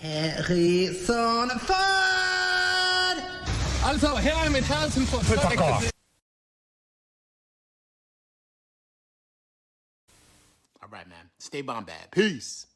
Harrison Ford! Also, her er mit Harrison Ford. Fuck off. All right, man. Stay bombad. Peace.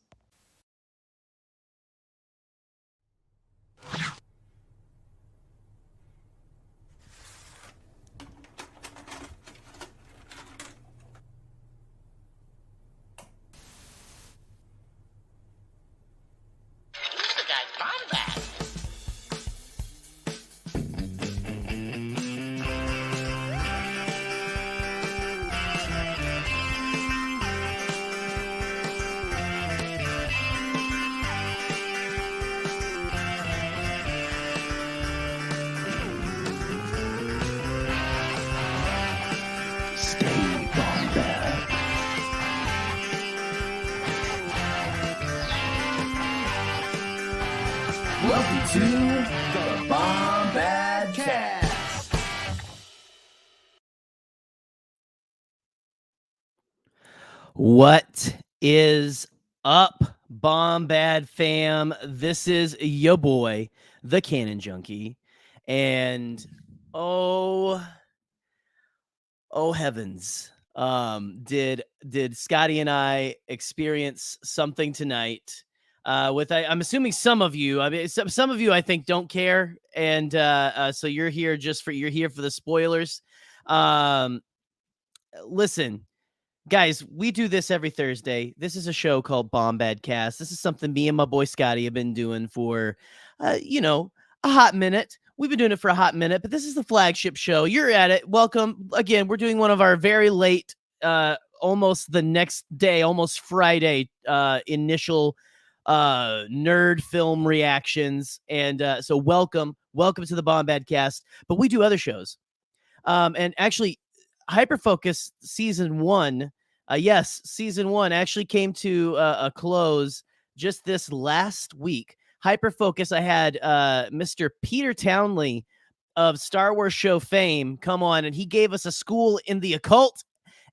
Welcome to the Bombadcast. What is up, Bombad fam? This is your boy, the Cannon Junkie, and oh heavens! Did Scotty and I experience something tonight? I'm assuming some of you. I mean, some of you I think don't care, and so you're here for the spoilers. Listen, guys, we do this every Thursday. This is a show called Bombadcast. This is something me and my boy Scotty have been doing for, a hot minute. We've been doing it for a hot minute, but this is the flagship show. You're at it. Welcome. Again, we're doing one of our very late, almost the next day, almost Friday, initial nerd film reactions. And so welcome to the Bombadcast. But we do other shows. And actually, Hyperfocus season 1, season 1 actually came to a close just this last week. Hyperfocus, I had Mr. Peter Townley of Star Wars show fame come on, and he gave us a school in the occult,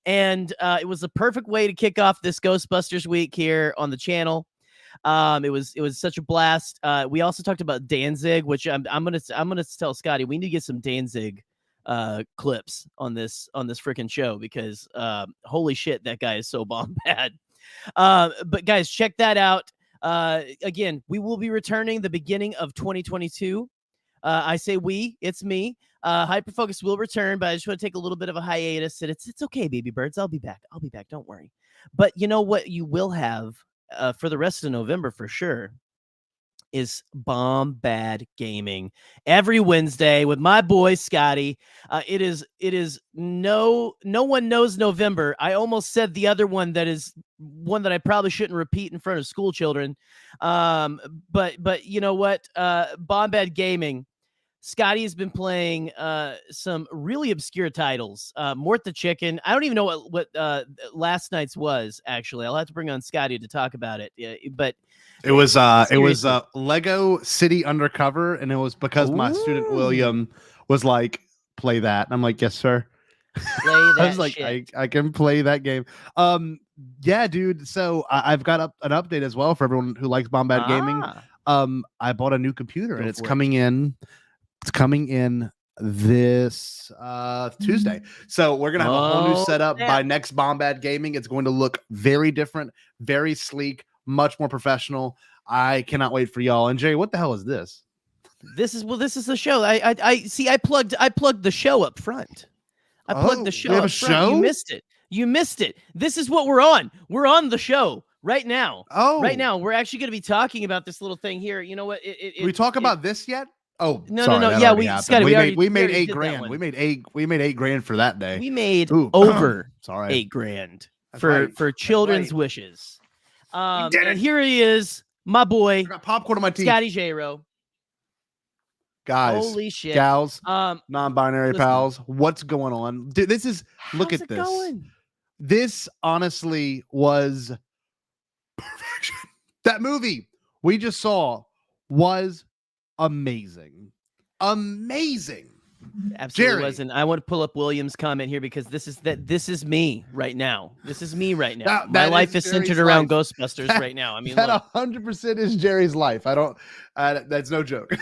and it was the perfect way to kick off this Ghostbusters week here on the channel. It was such a blast. We also talked about Danzig, which I'm gonna tell Scotty we need to get some Danzig clips on this freaking show, because holy shit, that guy is so bomb bad. But guys, check that out. Again, we will be returning the beginning of 2022. I say we, it's me. Hyperfocus will return, but I just want to take a little bit of a hiatus, and it's okay, baby birds. I'll be back. Don't worry. But you know what you will have for the rest of November for sure is Bombad Gaming every Wednesday with my boy Scotty. It is no one knows November. I almost said the other one that is one that I probably shouldn't repeat in front of school children. But you know what? Bombad Gaming. Scotty has been playing some really obscure titles. Mort the Chicken. I don't even know what last night's was, actually. I'll have to bring on Scotty to talk about it. But it was Lego City Undercover, and it was because my student William was like, play that. And I'm like, yes, sir. Play that I was like, shit. I can play that game. Yeah, dude. So I've got an update as well for everyone who likes Bombad Gaming. I bought a new computer, and it's coming in. It's coming in this Tuesday. So we're going to have a whole new setup by next Bombad Gaming. It's going to look very different, very sleek, much more professional. I cannot wait for y'all. And Jerry, what the hell is this? This is the show. I see. I plugged the show up front. I plugged the show. We have up a front. show? You missed it. This is what we're on. We're on the show right now. Oh, right now. We're actually going to be talking about this little thing here. You know what? Did we talk about this yet? Oh, no, sorry, no. that Yeah, already happened. Scotty, we made already $8 did grand. that We made $8 grand for that day. We made over $8 grand for children's wishes. And here he is, my boy, I got popcorn on my teeth. Scotty J-Ro. Guys, holy shit, gals, non-binary pals, what's going on? Dude, this is look at this. Going? This honestly was perfection. That movie we just saw was amazing. Absolutely Jerry. was. And I want to pull up William's comment here because this is me right now. This is me right now. My life is centered around Ghostbusters right now. I mean, that 100% is Jerry's life. That's no joke.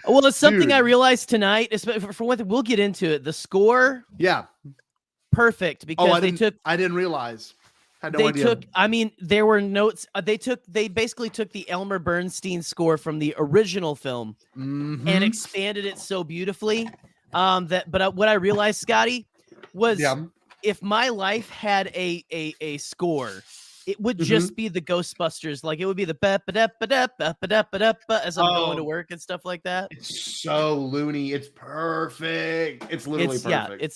Well, it's something I realized tonight. For one thing, we'll get into it. The score, perfect because I didn't realize. Had no idea. There were notes. They basically took the Elmer Bernstein score from the original film and expanded it so beautifully. But what I realized, Scotty, was if my life had a score, it would just be the Ghostbusters. Like it would be the as I'm going to work and stuff like that. It's so loony. It's perfect. It's literally perfect. Yeah,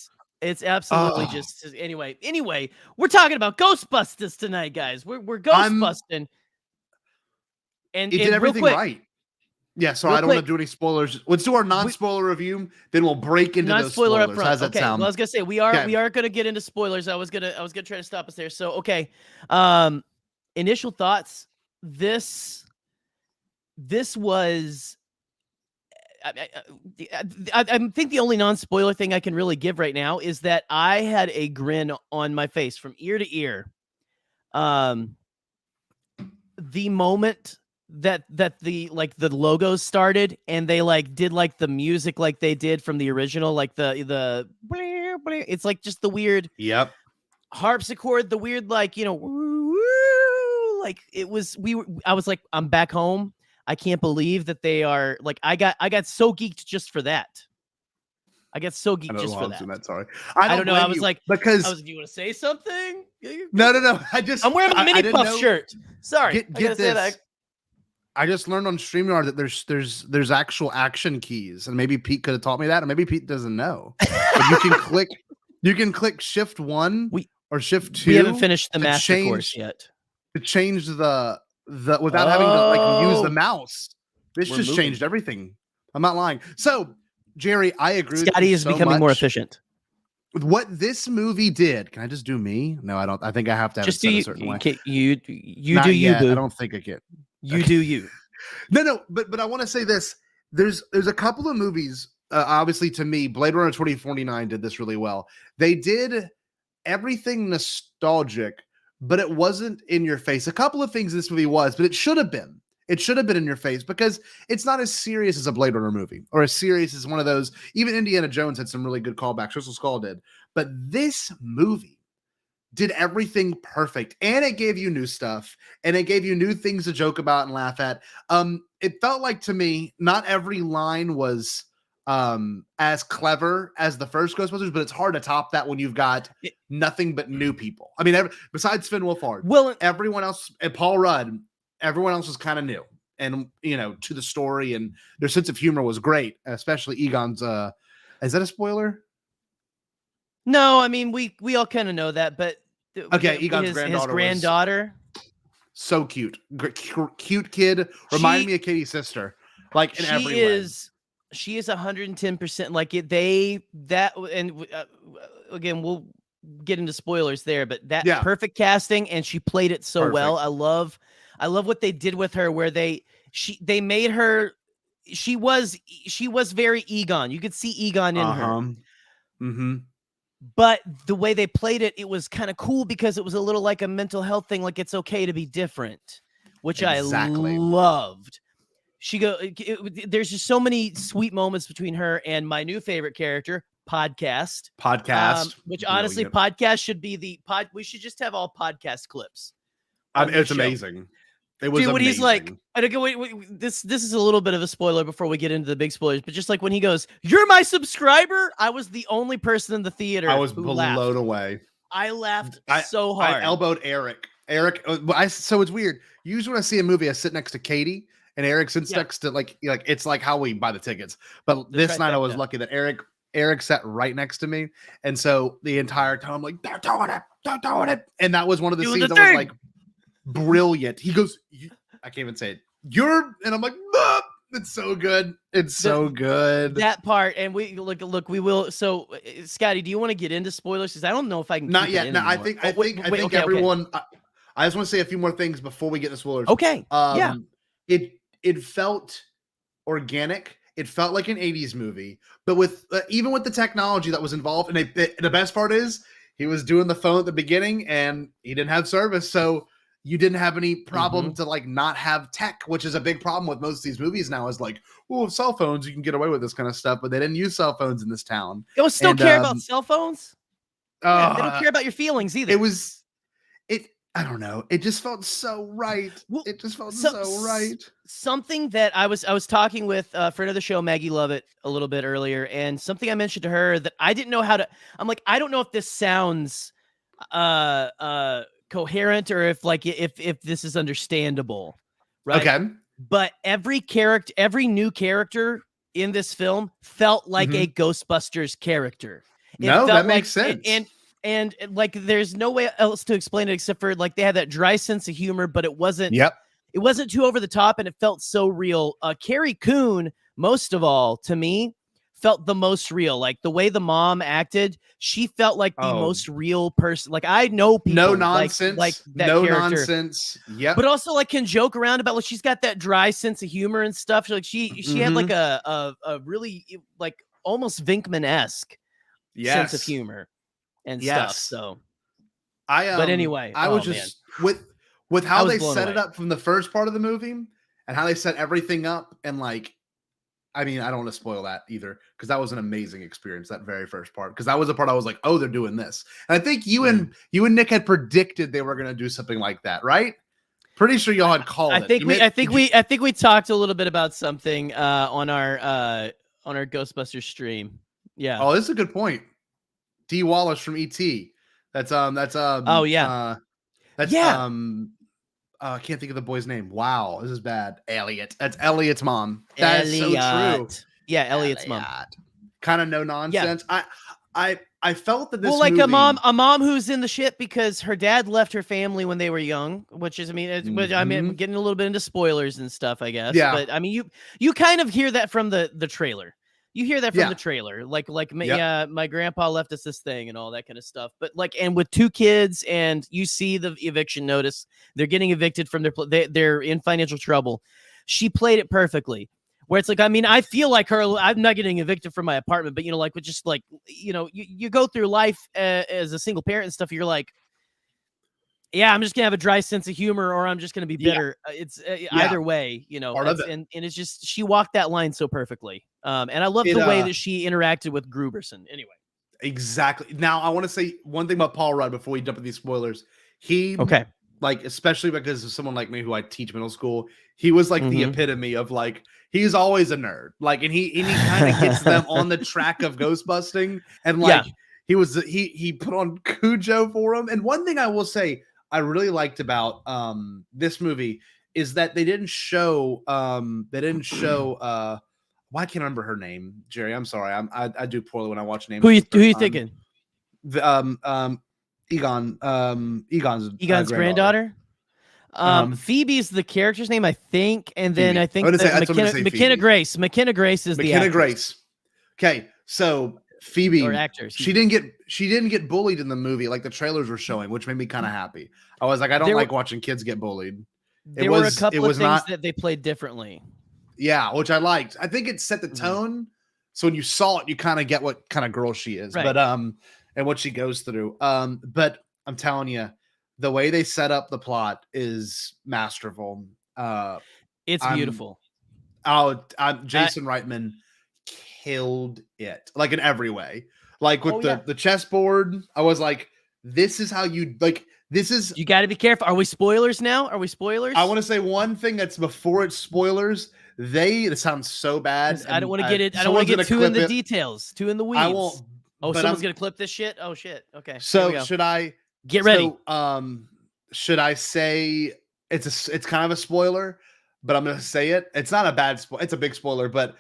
it's absolutely just anyway. We're talking about Ghostbusters tonight, guys. We're Ghostbusting. And it did everything right. Yeah, so I don't want to do any spoilers. Let's do our non-spoiler review, then we'll break into those spoilers. Up front. How's that sound? Well, I was gonna say we are gonna get into spoilers. I was gonna try to stop us there. So okay. Initial thoughts. This was I think the only non-spoiler thing I can really give right now is that I had a grin on my face from ear to ear. The moment that the logos started and they did the music like they did from the original, like the it's like just the weird harpsichord, the weird I was like, I'm back home. I can't believe that they are I got so geeked just for that. I got so geeked just for that. Sorry. I don't know. I was like, because do you want to say something? No. I'm wearing my mini puff shirt. Sorry. Get this. I just learned on StreamYard that there's actual action keys, and maybe Pete could have taught me that, or maybe Pete doesn't know. But you can click Shift 1 or Shift 2. We haven't finished the master course yet. To change the without having to use the mouse. This just changed everything. I'm not lying. So, Jerry, I agree. Scotty is becoming more efficient. With what this movie did, can I just do me? No, I don't. I think I have to have it set a certain way. You Not do you, yet. boo. I don't think I can. You do you. No, but I want to say this. There's a couple of movies. Obviously, to me, Blade Runner 2049 did this really well. They did everything nostalgic, but it wasn't in your face. A couple of things this movie was, but it should have been. It should have been in your face because it's not as serious as a Blade Runner movie or as serious as one of those. Even Indiana Jones had some really good callbacks. Crystal Skull did. But this movie did everything perfect. And it gave you new stuff. And it gave you new things to joke about and laugh at. It felt like, to me, not every line was as clever as the first Ghostbusters, but it's hard to top that when you've got nothing but new people. I mean, besides Finn Wolfhard, everyone else, and Paul Rudd, everyone else was kind of new and, to the story, and their sense of humor was great, especially Egon's. Is that a spoiler? No, I mean, we all kind of know that, but okay, Egon's granddaughter. So cute. Cute kid. Reminded me of Katie's sister. Like, in every way. She is 110%. Like again, we'll get into spoilers there, but perfect casting, and she played it so well. I love what they did with her, where they made her. She was very Egon. You could see Egon in her. Mm-hmm. But the way they played it, it was kind of cool because it was a little like a mental health thing. Like, it's okay to be different, which I loved. There's just so many sweet moments between her and my new favorite character, Podcast. Which honestly, Podcast should be the pod. We should just have all podcast clips. It's amazing. It was when amazing. He's like, wait, this is a little bit of a spoiler before we get into the big spoilers, but just like when he goes, "You're my subscriber," I was the only person in the theater. I was blown away. I laughed so hard. I elbowed Eric. So it's weird. Usually when I see a movie, I sit next to Katie, and Eric sits next to like it's like how we buy the tickets. But this night I was lucky that Eric sat right next to me, and so the entire time I'm like, "They're doing it," and that was one of the scenes that was like brilliant. He goes, I can't even say it. And I'm like, ah! It's so good. It's so good. That part, and we look. We will. So, Scotty, do you want to get into spoilers? Because I don't know if I can. Not yet. No, I think everyone. I just want to say a few more things before we get into spoilers. Okay. It felt organic. It felt like an 80s movie, but with even with the technology that was involved. And the best part is he was doing the phone at the beginning and he didn't have service. So you didn't have any problem to like not have tech, which is a big problem with most of these movies now is like, well, cell phones, you can get away with this kind of stuff, but they didn't use cell phones in this town. They don't still care about cell phones. Yeah, they don't care about your feelings either. I don't know. It just felt so right. Well, it just felt so right. Something that I was talking with a friend of the show, Maggie Lovett, a little bit earlier, and something I mentioned to her that I didn't know how to. I'm like, I don't know if this sounds coherent or if this is understandable, right? Okay. But every new character in this film felt like a Ghostbusters character. That makes sense. And like, there's no way else to explain it except for like they had that dry sense of humor, but it wasn't. Yep. It wasn't too over the top, and it felt so real. Carrie Coon, most of all, to me, felt the most real. Like the way the mom acted, she felt like the most real person. Like I know people, no nonsense, like that no character. nonsense. Yeah, but also like can joke around about like she's got that dry sense of humor and stuff. Like she had like a really like almost Vinkman-esque sense of humor and stuff. So but anyway, I was just with how they set it up from the first part of the movie and how they set everything up, and like, I mean, I don't want to spoil that either because that was an amazing experience, that very first part, because that was the part I was like, oh, they're doing this. And I think you and Nick had predicted they were going to do something like that, right? Pretty sure y'all had called I think we talked a little bit about something on our Ghostbusters stream. Yeah. Oh, this is a good point. D. Wallace from E.T. That's oh yeah. I can't think of the boy's name. Wow, this is bad. Elliot. That's Elliot's mom. That's so true. Yeah, Elliot's mom. Kind of no nonsense. Yeah. I felt that this like movie... a mom who's in the shit because her dad left her family when they were young, which is, I mean, I'm getting a little bit into spoilers and stuff, I guess. Yeah. But I mean, you kind of hear that from the trailer. You hear that from the trailer, like my grandpa left us this thing and all that kind of stuff. But like, and with two kids, and you see the eviction notice, they're getting evicted from they're in financial trouble. She played it perfectly. Where it's like, I mean, I feel like her. I'm not getting evicted from my apartment, but like with just like, you go through life as a single parent and stuff. You're like, yeah, I'm just gonna have a dry sense of humor, or I'm just gonna be bitter. It's either way, and it's just, she walked that line so perfectly. And I love the way that she interacted with Gruberson. Anyway, exactly. Now I want to say one thing about Paul Rudd before we jump into these spoilers. Like, especially because of someone like me who I teach middle school, he was like the epitome of like, he's always a nerd. Like, and he kind of gets them on the track of ghostbusting, and like he put on Cujo for him. And one thing I will say I really liked about this movie is that they didn't show why can't I remember her name, Jerry? I'm sorry. I do poorly when I watch names. Who you thinking? Egon's granddaughter. Phoebe's the character's name, I think, and then I think McKenna Grace. McKenna Grace is the actress. Grace. Okay, so Phoebe, or actor, she didn't get bullied in the movie like the trailers were showing, which made me kind of happy. I was like, I don't like watching kids get bullied. There were a couple of things that they played differently. Yeah, which I liked. I think it set the tone. So when you saw it, you kind of get what kind of girl she is. Right. But and what she goes through. But I'm telling you, the way they set up the plot is masterful. It's beautiful. Jason Reitman killed it, like in every way. Like with the chessboard, I was like, this is how you like. This is, you got to be careful. Are we spoilers now? Are we spoilers? I want to say one thing that's before it's spoilers. It sounds so bad. I don't want to get it. I don't want to get too in the details, too in the weeds. I won't. Oh, someone's gonna clip this shit. Oh shit. Okay. So should I get ready? Should I say it's kind of a spoiler, but I'm gonna say it. It's not a bad spoiler. It's a big spoiler, but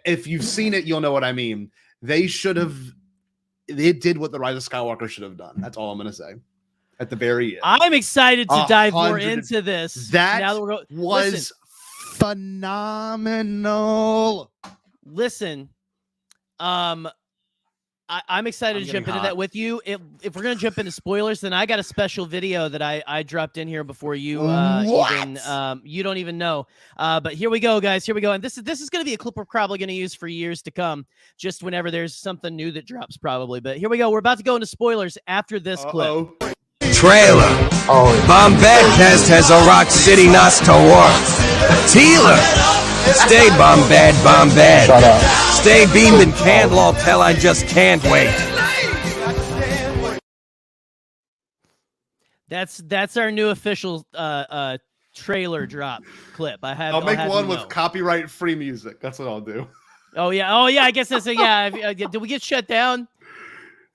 if you've seen it, you'll know what I mean. They did what the Rise of Skywalker should have done. That's all I'm gonna say. At the very end, I'm excited to dive more into this. That was phenomenal. Listen, I'm excited to jump into that with you. If we're gonna jump into spoilers, then I got a special video that I dropped in here before you you don't even know. But here we go, guys. Here we go. And this is gonna be a clip we're probably gonna use for years to come, just whenever there's something new that drops, probably. But here we go. We're about to go into spoilers after this clip. Trailer. Bombadcast has a Rock City Nos to war. Tealer. Stay bombad, bombad. Shut up. Stay beamed and candle till I just can't wait. That's our new official trailer drop clip. I'll make one with copyright free music. That's what I'll do. Oh yeah. I guess that's did we get shut down?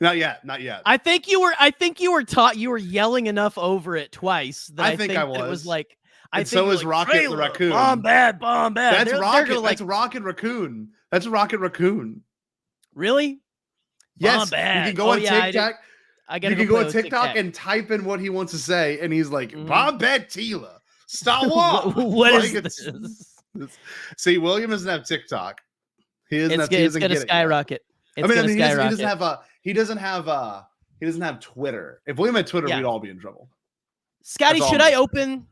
Not yet. I think you were yelling enough over it twice that I think I was. It was like. And so is Rocket the Raccoon. Bombad. That's Rocket. That's Rocket Raccoon. That's Rocket Raccoon. Really? Yes. Bombad. You can go on TikTok. You can go on TikTok and type in what he wants to say, and he's like, Bombad Tila. Star Wars. What is this? See, William doesn't have TikTok. He doesn't it's gonna skyrocket. He doesn't have Twitter. If William had Twitter, we'd all be in trouble. Scotty, should I open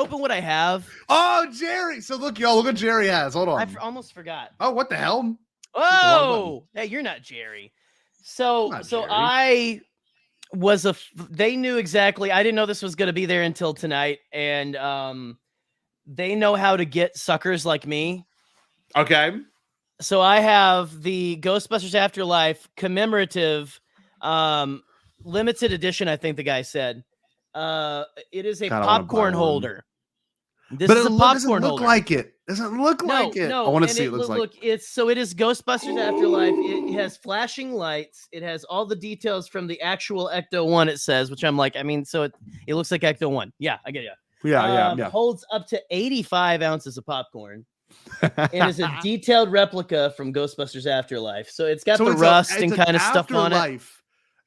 what I have? Oh, Jerry. So look, y'all, look what Jerry has. Hold on. I almost forgot. Oh, what the hell? Oh, hey, you're not Jerry. They knew exactly. I didn't know this was going to be there until tonight. And they know how to get suckers like me. Okay. So I have the Ghostbusters Afterlife commemorative limited edition, I think the guy said. It is a popcorn holder. This is a popcorn holder. Doesn't look like it. I want to see it looks like. It is Ghostbusters Afterlife. It has flashing lights. It has all the details from the actual Ecto 1, it says, which I'm like, so it looks like Ecto 1. Yeah, I get you. Yeah. Holds up to 85 ounces of popcorn. It is a detailed replica from Ghostbusters Afterlife. So it's got the rust and kind of stuff on it.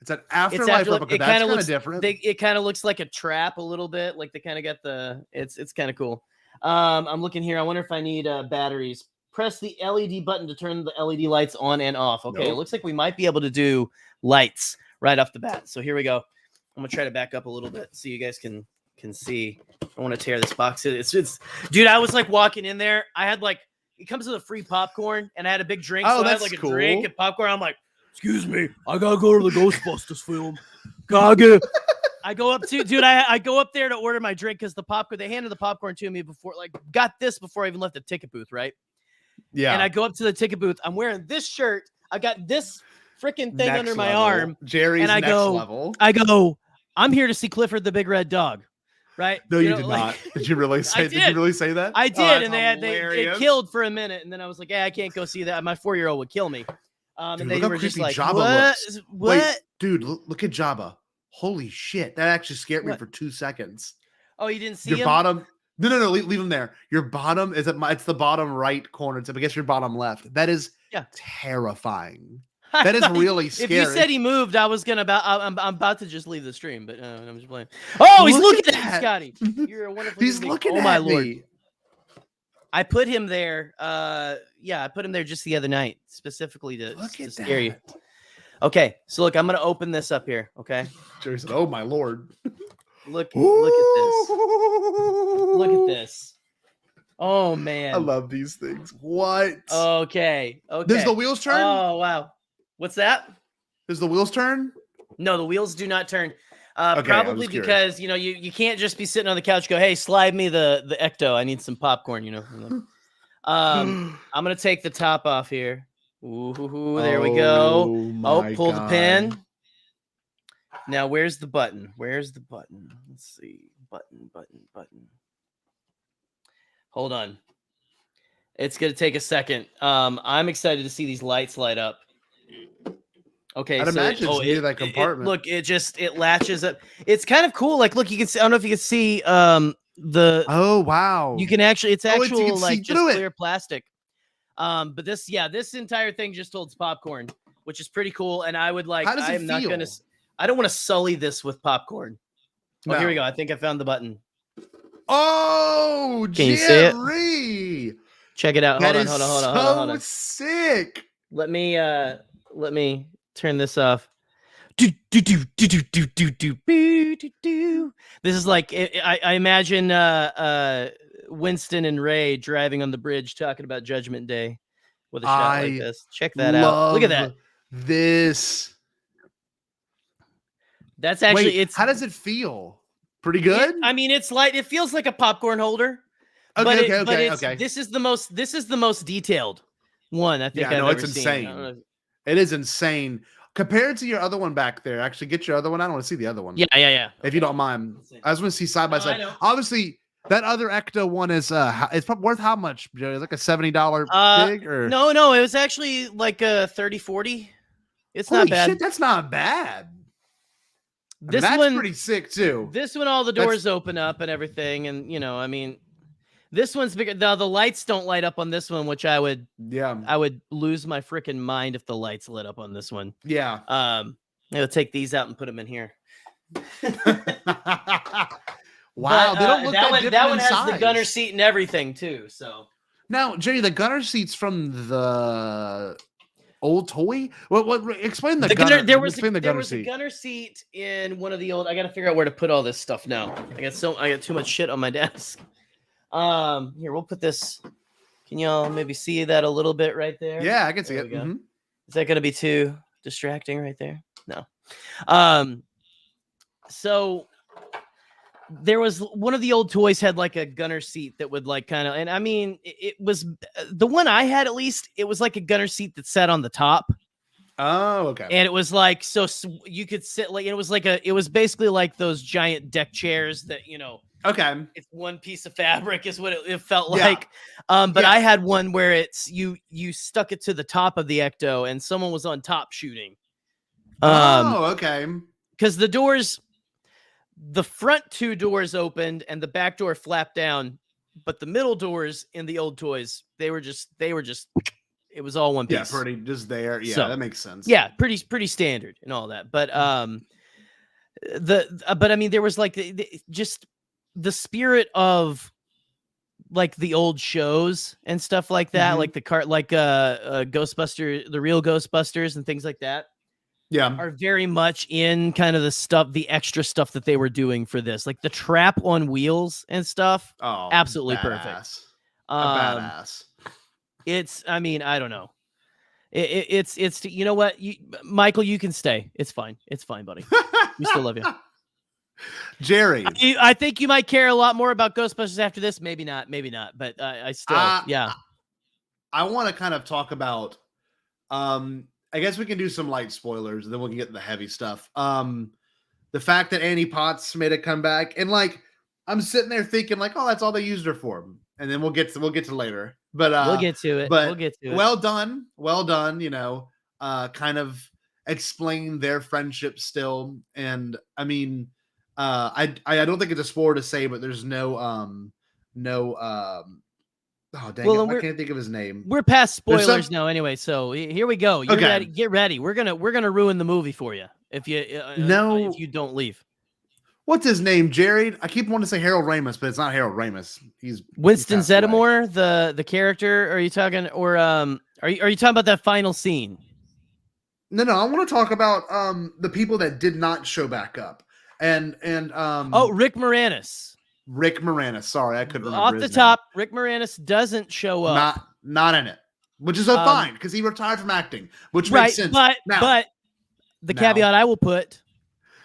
It's an Afterlife replica. That's kind of different. It kind of looks like a trap a little bit. Like they kind of got the. It's kind of cool. I'm looking here. I wonder if I need batteries. Press the LED button to turn the LED lights on and off. Okay, It looks like we might be able to do lights right off the bat. So here we go. I'm gonna try to back up a little bit so you guys can see. I want to tear this box. It's dude. I was like walking in there. I had like it comes with a free popcorn, and I had a big drink. Oh, so that's I had like cool. a drink and popcorn. I'm like, excuse me, I gotta go to the Ghostbusters film. I go up to dude. I go up there to order my drink because the popcorn. They handed the popcorn to me before. Like got this before I even left the ticket booth, right? Yeah. And I go up to the ticket booth. I'm wearing this shirt. I got this freaking thing under my arm. Jerry's and I go, level. I go. I'm here to see Clifford the Big Red Dog. Right? No, you did not. Did you really say? Did you really say that? I did, and they killed for a minute, and then I was like, "Yeah, I can't go see that. My 4-year-old would kill me." Dude, and they were just like, Jabba "What? Looks. What?" Wait, dude, look at Jabba. Holy shit! That actually scared me for 2 seconds. Oh, you didn't see your him? Bottom? No. Leave him there. Your bottom is it's the bottom right corner. It's I guess your bottom left. That is terrifying. That is really scary. If you said he moved, I was gonna I'm about to just leave the stream, but I'm just playing. Oh, he's looking at you, Scotty. You're a wonderful. He's looking at my me. Lord. I put him there. I put him there just the other night, specifically to scare you. Okay, so look, I'm gonna open this up here. Okay. Jerry said, "Oh my Lord." Look at this. Look at this. Oh man. I love these things. What? Okay. Does the wheels turn? Oh wow. What's that? Does the wheels turn? No, the wheels do not turn. Probably because you can't just be sitting on the couch and go, "Hey, slide me the Ecto. I need some popcorn." I'm gonna take the top off here. Ooh, there we go. Pull the pin. Now, where's the button? Let's see. Button. Hold on. It's gonna take a second. I'm excited to see these lights light up. Okay, I'd imagine it's near that compartment. It latches up. It's kind of cool. Like, look, you can see. I don't know if you can see the. Oh wow! You can actually. It's actual like just clear clear plastic. But this entire thing just holds popcorn, which is pretty cool. And I would like. How does it feel? I don't want to sully this with popcorn. Oh, here we go. I think I found the button. Oh, can you see it? Check it out. Hold on. Sick. Let me turn this off. This is like I imagine Winston and Ray driving on the bridge talking about Judgment Day with a shot like this. Check that out. Look at that. This. That's actually Wait, how does it feel? Pretty good? It feels like a popcorn holder. Okay. This is the most detailed one I think I've ever it's insane. seen. It is insane. Compared to your other one back there, actually get your other one. I don't want to see the other one. Yeah. If you don't mind, I just want to see side by side. Obviously, that other Ecto one is it's worth how much, Joey? Like a $70 gig or no, it was actually like a 30-40. It's Holy not bad. Shit, that's not bad. This that's one pretty sick too. This one, all the doors open up and everything, and this one's bigger. The lights don't light up on this one, which I would lose my freaking mind if the lights lit up on this one. Yeah. I'll take these out and put them in here. Wow, they don't look that different. That one in has size. the gunner seat and everything too. So now, Jay, the gunner seat's from the old toy. What? Explain the gunner. There was a seat. Gunner seat in one of the old. I got to figure out where to put all this stuff now. I got too much shit on my desk. Here, we'll put this. Can y'all maybe see that a little bit right there? Yeah, I can see there it. Mm-hmm. Is that going to be too distracting right there? No. So there was one of the old toys had like a gunner seat that would like kind of, and it was the one I had, at least it was like a gunner seat that sat on the top. Oh, okay. And it was like, so you could sit like, it was basically like those giant deck chairs that, okay, it's one piece of fabric is what it felt like. But I had one where it's you stuck it to the top of the Ecto and someone was on top shooting. Okay. Because the front two doors opened and the back door flapped down, but the middle doors in the old toys, they were just it was all one piece. Yeah, pretty just there. Yeah, so, that makes sense. Yeah, pretty standard and all that. But there was like just the spirit of like the old shows and stuff like that, like Ghostbusters, the real Ghostbusters and things like that. Yeah, are very much in kind of the extra stuff that they were doing for this, like the trap on wheels and stuff. Oh, absolutely badass. Perfect. Badass. It's, I don't know. It's you know what, Michael, you can stay. It's fine, buddy. We still love you. Jerry, I think you might care a lot more about Ghostbusters after this. Maybe not. But I still, yeah. I want to kind of talk about, I guess we can do some light spoilers, and then we can get to the heavy stuff. The fact that Annie Potts made a comeback, and like I'm sitting there thinking, like, oh, that's all they used her for, and then we'll get to later. But we'll get to it. But we'll get to it. Well done. Kind of explain their friendship still, and I don't think it's a spoiler to say, but there's oh dang it! I can't think of his name. We're past spoilers now, anyway. So here we go. You're ready. Get ready. We're gonna ruin the movie for you if you don't leave. What's his name, Jared? I keep wanting to say Harold Ramis, but it's not Harold Ramis. He's Winston Zeddemore, the character. Are you talking, or are you talking about that final scene? No. I want to talk about the people that did not show back up, and Rick Moranis. Rick Moranis. Sorry, I couldn't remember off the top. Rick Moranis doesn't show up. Not in it, which is fine because he retired from acting, which makes sense. But the caveat I will put.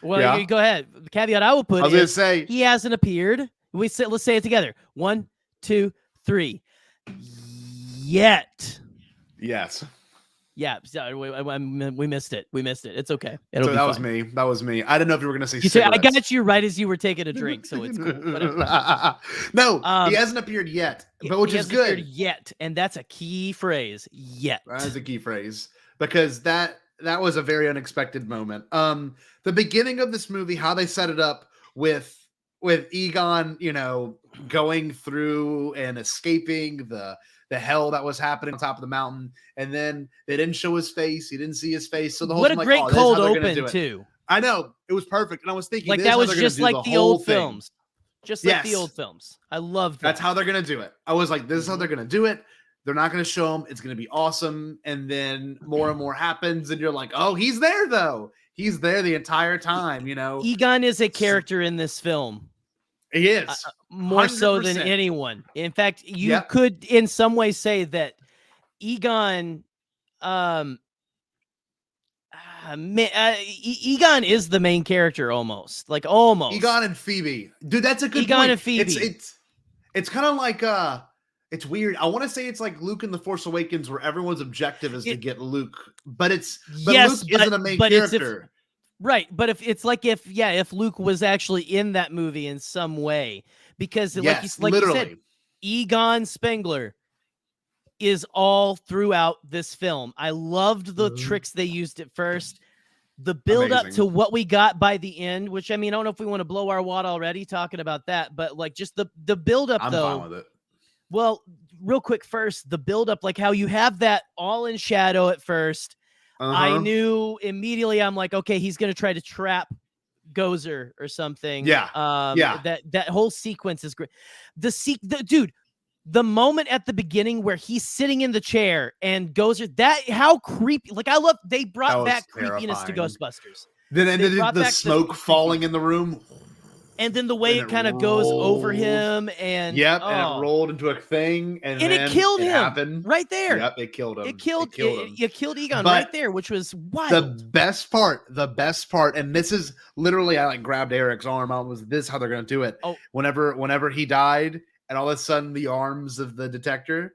Well, you go ahead. The caveat I will put. I was gonna say he hasn't appeared. Let's say it together. 1, 2, 3. Yet. Yes. Yeah, sorry, we missed it. It's okay. That was me. I didn't know if you were going to say I got you right as you were taking a drink, so it's cool. No, he hasn't appeared yet, but which is good. Yet, and that's a key phrase. Yet. That is a key phrase because that was a very unexpected moment. The beginning of this movie, how they set it up with Egon, going through and escaping the hell that was happening on top of the mountain, and then they didn't show his face. You didn't see his face. So the whole what a great cold open too. I know it was perfect, and I was thinking like that was just like the old films, just like the old films. I loved that. That's how they're gonna do it. I was like, this is how they're gonna do it. they're not going to show him. It's going to be awesome. And then more and more happens, and you're like, oh, he's there though. He's there the entire time. Egon is a character in this film. He is more so than anyone. In fact, you could in some way say that Egon, Egon is the main character almost. Egon and Phoebe, dude. That's a good Egon point. And Phoebe. It's kind of like it's weird. I want to say it's like Luke in The Force Awakens, where everyone's objective is to get Luke, but Luke isn't a main character. Right, but if Luke was actually in that movie in some way, because like you said, Egon Spengler is all throughout this film. I loved the tricks they used at first, the build up to what we got by the end, which I don't know if we want to blow our wad already talking about that, but like just the build up though. I'm fine with it. Well, real quick first, the build up, like how you have that all in shadow at first. I knew immediately. I'm like, okay, he's gonna try to trap Gozer or something. That whole sequence is great. Dude, the moment at the beginning where he's sitting in the chair and Gozer, how creepy. Like I love they brought back creepiness to Ghostbusters. Then the smoke falling in the room. And then the way it kind of goes over him, and and it rolled into a thing, and then it killed him happened. right there. Yep, it killed him. It killed Egon right there, which was wild. The best part, and this is literally, I grabbed Eric's arm. This is how they're gonna do it. Oh, whenever he died, and all of a sudden the arms of the detector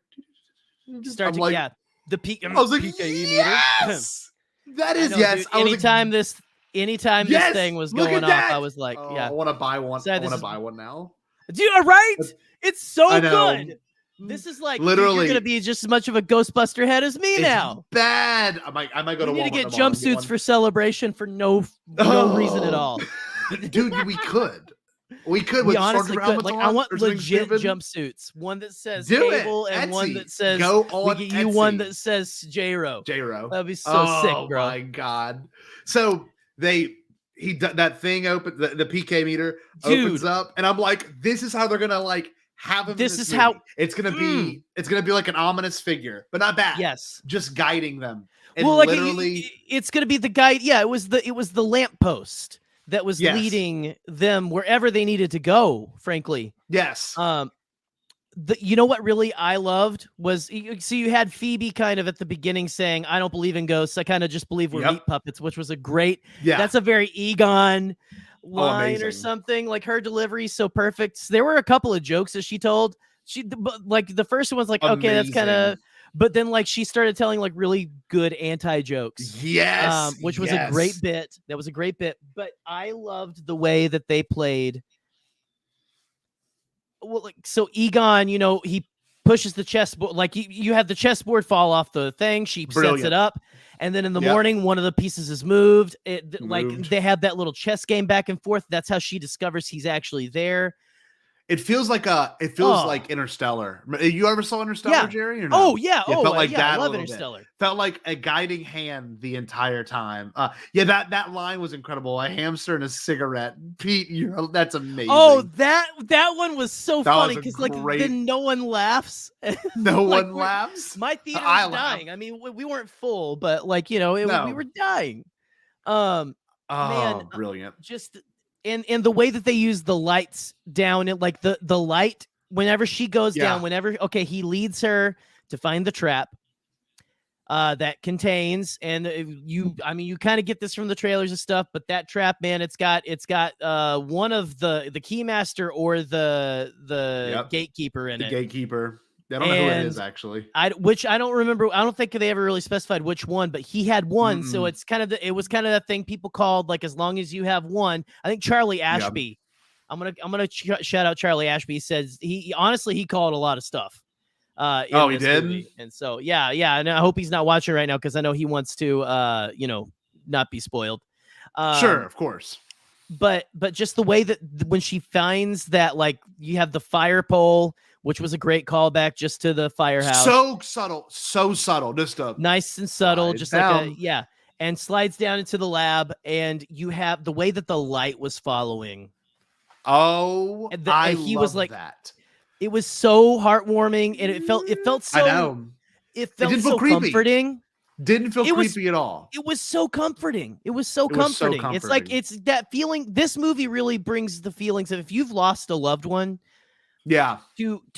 start the peak. I was like, yes, that is yes. Dude, Anytime this thing was going off, I was like, I want to buy one. I want to buy one now. Dude, right? It's so good. This is like literally you're going to be just as much of a Ghostbuster head as me now. Bad. I might go to Walmart. We need to get jumpsuits for celebration for no reason at all. Dude, we could. We honestly could. Like, I want legit jumpsuits. One that says Cable and Etsy. One that says go on we get you Etsy. One that says J-Ro. That'd be so sick, bro. Oh my god. So that thing open the PK meter opens up, and I'm like, this is how they're gonna have him. This is movie. how it's gonna be. It's gonna be like an ominous figure, but not bad. Yes, just guiding them. And well, literally, it's gonna be the guide. Yeah, it was the lamppost that was leading them wherever they needed to go. Frankly, yes. You know what really I loved was, so you had Phoebe kind of at the beginning saying, I don't believe in ghosts. I kind of just believe we're meat puppets, which was a great, that's a very Egon line or something. Like her delivery so perfect. There were a couple of jokes that she told. Like the first one was like, okay, that's kind of, but then like she started telling like really good anti-jokes. Yes. Which was a great bit. That was a great bit. But I loved the way that they played. Well, like, so Egon, he pushes the chessboard, like you have the chessboard fall off the thing. She sets it up, and then in the morning, one of the pieces is moved. Like they have that little chess game back and forth. That's how she discovers he's actually there. It feels like like Interstellar. You ever saw Interstellar, Jerry? Or no? Oh yeah. It felt like that. I love Interstellar. Bit. Felt like a guiding hand the entire time. That line was incredible. A hamster and a cigarette. Pete, that's amazing. Oh, that one was so funny because then no one laughs. No one laughs. My theater was dying. I mean, we weren't full, but we were dying. Man, brilliant. Just. And the way that they use the lights down, and like the light, whenever she goes down, he leads her to find the trap that contains, and you kind of get this from the trailers and stuff, but that trap, man, it's got one of the keymaster or the gatekeeper in it. The gatekeeper. I don't know who it is actually. I don't remember. I don't think they ever really specified which one, but he had one. So it's it was kind of that thing people called like, as long as you have one. I think Charlie Ashby. Yep. I'm gonna shout out Charlie Ashby. He says he called a lot of stuff. He did. Movie. And so yeah, and I hope he's not watching right now because I know he wants to not be spoiled. Sure, of course. But just the way that when she finds that, like, you have the fire pole, which was a great callback just to the firehouse. So subtle, just nice and subtle, just down. And slides down into the lab, and you have the way that the light was following. Oh, he was like that. It was so heartwarming, and it felt so. I know. It felt didn't feel so creepy. comforting. Didn't feel creepy at all. It was so comforting. It was so comforting. It's like it's that feeling. This movie really brings the feelings of if you've lost a loved one. Yeah. To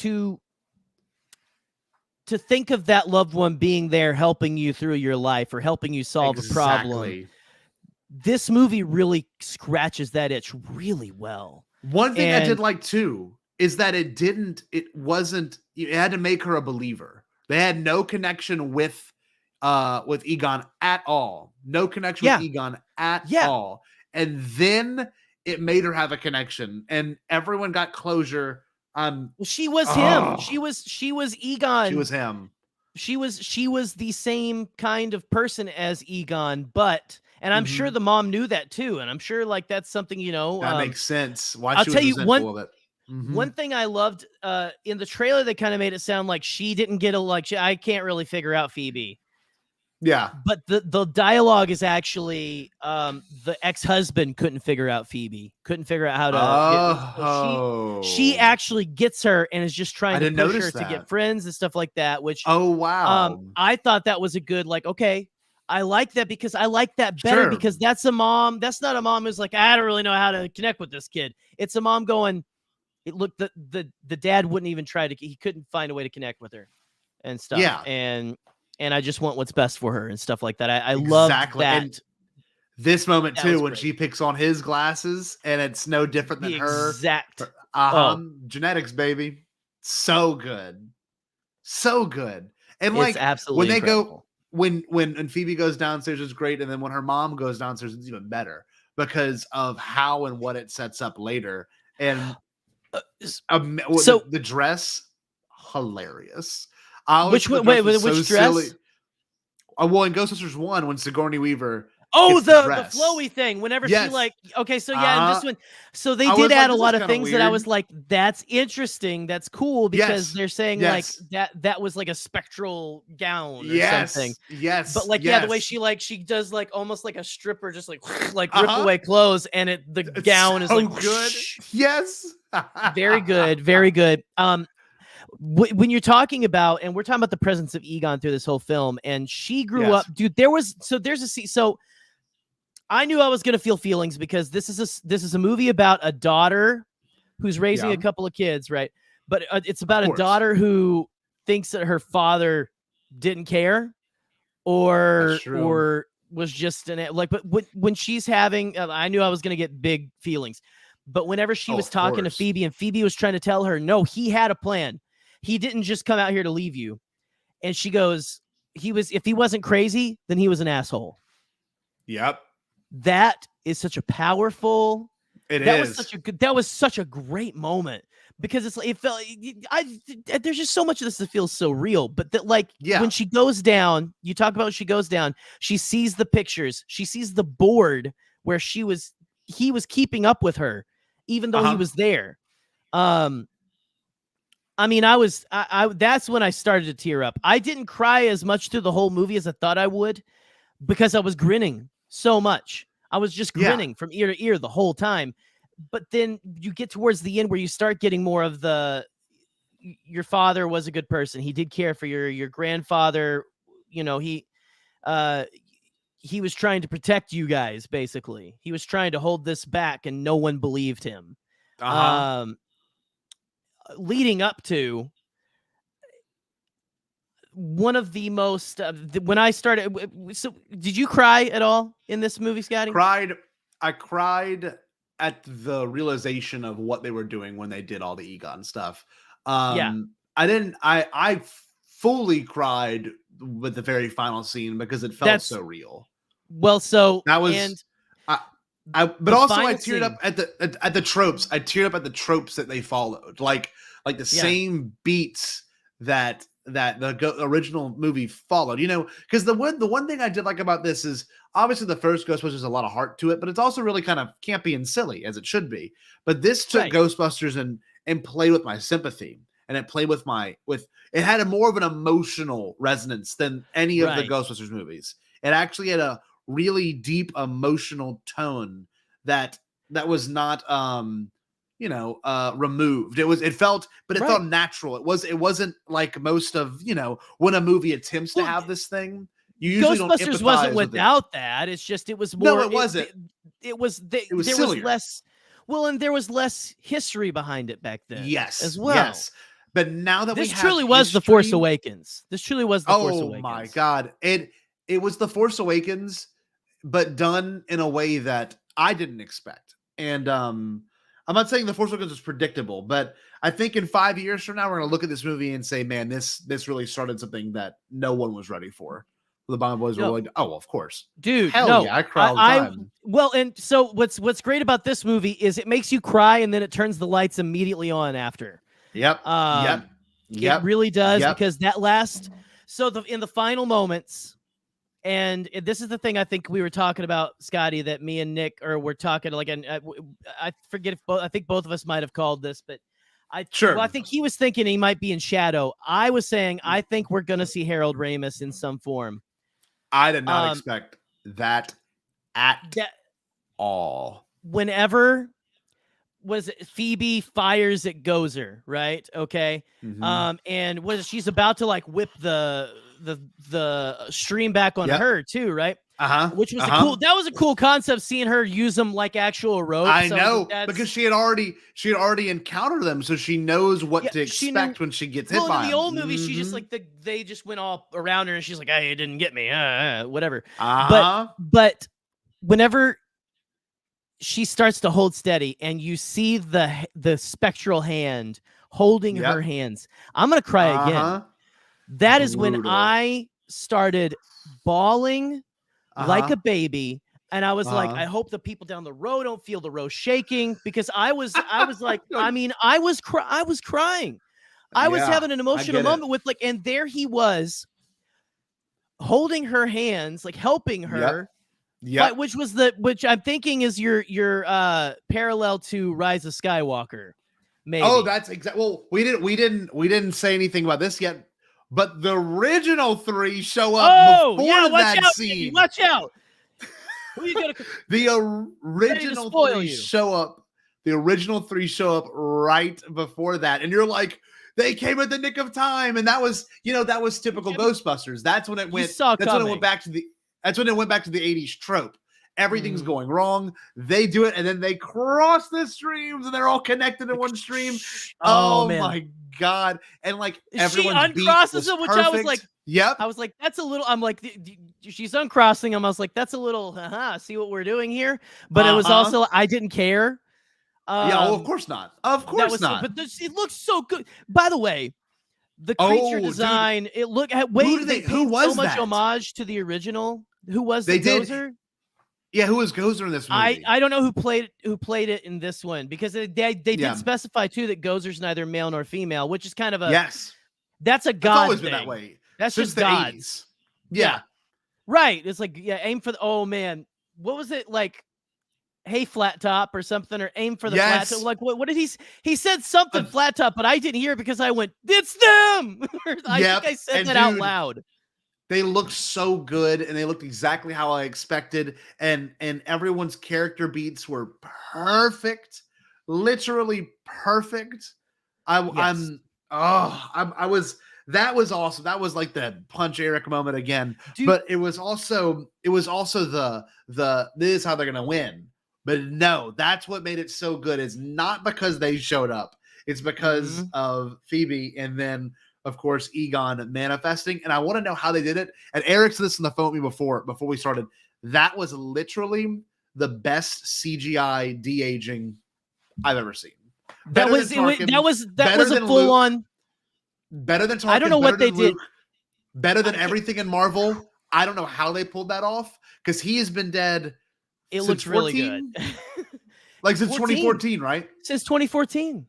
think of that loved one being there helping you through your life or helping you solve a problem. This movie really scratches that itch really well. One thing I did like too is that it had to make her a believer. They had no connection with Egon at all. No connection with Egon at all. And then it made her have a connection and everyone got closure. Well, she was him. She was Egon. She was him. She was the same kind of person as Egon, and I'm sure the mom knew that too. And I'm sure like that's something, that makes sense. Why I'll she tell was you resentful of it. One thing I loved in the trailer, they kind of made it sound like she didn't get I can't really figure out Phoebe. Yeah. But the dialogue is actually the ex-husband couldn't figure out Phoebe. Couldn't figure out how to she actually gets her and is just trying to push her to get friends and stuff like that, which I thought that was a good okay. I like that because I like that better because that's a mom. That's not a mom who's like, I don't really know how to connect with this kid. It's a mom going, the dad wouldn't even try to, he couldn't find a way to connect with her and stuff. Yeah. And I just want what's best for her and stuff like that. I love that. And this moment too, when she picks on his glasses and it's no different than her. Exact. Genetics, baby. So good. So good. And it's absolutely when they incredible. When Phoebe goes downstairs, it's great. And then when her mom goes downstairs, it's even better because of how and what it sets up later. And the dress, hilarious. Which dress? Silly. Well, in Ghostbusters 1, when Sigourney Weaver. The flowy thing. Whenever she in this one, so they did add a lot of things that I was like, that's interesting. That's cool because they're saying like that was like a spectral gown or something. Yes. But the way she does like almost like a stripper, just like rip away clothes, and the gown is like good. Yes. Very good. Very good. When you're talking about, and we're talking about the presence of Egon through this whole film, and she grew up, dude. There's a scene. So I knew I was going to feel feelings because this is a movie about a daughter who's raising a couple of kids, right? But it's about a daughter who thinks that her father didn't care, or was just but when she's having, I knew I was going to get big feelings. But whenever she was talking to Phoebe, and Phoebe was trying to tell her, no, he had a plan. He didn't just come out here to leave you. And she goes, if he wasn't crazy, then he was an asshole. Yep. That is such a powerful. That was such a great moment because there's just so much of this that feels so real. But when she goes down, you talk about when she goes down, she sees the pictures, she sees the board where he was keeping up with her, even though he was there. I mean, that's when I started to tear up. I didn't cry as much through the whole movie as I thought I would because I was grinning so much. I was just grinning from ear to ear the whole time. But then you get towards the end where you start getting more of your father was a good person. He did care for your grandfather. He was trying to protect you guys, basically. He was trying to hold this back and no one believed him. Leading up to one of the most when I started. So did you cry at all in this movie, Scotty? I cried at the realization of what they were doing when they did all the Egon stuff. I fully cried with the very final scene because it felt so real. Well, so that was but also I teared up at the tropes. I teared up at the tropes that they followed, like the same beats that the original movie followed. Because the one thing I did like about this is obviously the first Ghostbusters has a lot of heart to it, but it's also really kind of campy and silly as it should be. But this took Ghostbusters and played with my sympathy, and it played with it had a more of an emotional resonance than any of the Ghostbusters movies. It actually had a really deep emotional tone that was not removed. It felt natural. It wasn't like most of, when a movie attempts to have this thing, you usually Ghostbusters wasn't without that. It's just, it was more. No, it wasn't. There was less. Well, and there was less history behind it back then. Yes, as well. Yes. But now that this truly was The Force Awakens. This truly was The Force Awakens. Oh my God. It was The Force Awakens, but done in a way that I didn't expect. And I'm not saying The Force Awakens was predictable, but I think in 5 years from now, we're going to look at this movie and say, man, this really started something that no one was ready for. The Bombad Boys were like, oh, of course. Dude, hell yeah, I cry all the time. Well, and so what's great about this movie is it makes you cry and then it turns the lights immediately on after. Yep. It really does, because that last, in the final moments, and this is the thing I think we were talking about, Scotty, that me and Nick were talking, like, and I forget if I think both of us might have called this, but I think he was thinking he might be in shadow. I was saying I think we're gonna see Harold Ramis in some form. I did not expect that at all. Whenever was it Phoebe fires at Gozer, right? Okay. Mm-hmm. And she's about to like whip the stream back on her too, right? Which was that was a cool concept, seeing her use them like actual ropes. I know, because she had already encountered them, so she knows what to expect when she gets hit by them. In the old movie, she just like they just went all around her, and she's like, "Hey, it didn't get me," whatever. But whenever she starts to hold steady, and you see the spectral hand holding her hands, I'm gonna cry again. That is when I started bawling like a baby, and I was like, I hope the people down the road don't feel the row shaking, because I was like, I mean, I was crying. I was having an emotional moment with and there he was holding her hands, like helping her. Yeah, which I'm thinking is your parallel to Rise of Skywalker. Maybe. Oh, that's exactly. Well, we didn't say anything about this yet. But the original three show up before that scene. Baby, watch out! The original three show up. The original three show up right before that, and you're like, they came at the nick of time, and that was typical Ghostbusters. That's when it went. That's when it went back to the 80s trope. Everything's going wrong. They do it, and then they cross the streams, and they're all connected in one stream. Oh my God. And like everyone's beat was it, which perfect. I was like, I was like, that's a little, I'm like, she's uncrossing him. I was like, that's a little, see what we're doing here. But it was also, I didn't care. Of course not. Of course not. But it looks so good. By the way, the creature design, it looked, who was so much homage to the original. Who was the Gozer? Yeah, who was Gozer in this movie? I don't know who played it in this one, because they did specify too that Gozer's neither male nor female, which is kind of a that's a God. It's always been that way. That's since just the God. 80s. Yeah, right. It's like aim for the. Oh man, what was it like? Hey, flat top or something, or aim for the flat top. Like what did he said something flat top, but I didn't hear it because I went, it's them. I think I said that out loud. They looked so good, and they looked exactly how I expected, and everyone's character beats were perfect, literally perfect. That was awesome. That was like the Punch Eric moment again. Dude. But it was also the this is how they're gonna win. But no, that's what made it so good. Is not because they showed up. It's because of Phoebe, and then of course Egon manifesting. And I want to know how they did it. And Eric said this on the phone with me before we started. That was literally the best CGI de-aging I've ever seen. That was a full on. Better than Tarkin. I don't know what they did. Better than everything in Marvel. I don't know how they pulled that off, because he has been dead. It looks really good. Like since 2014, right? Since 2014.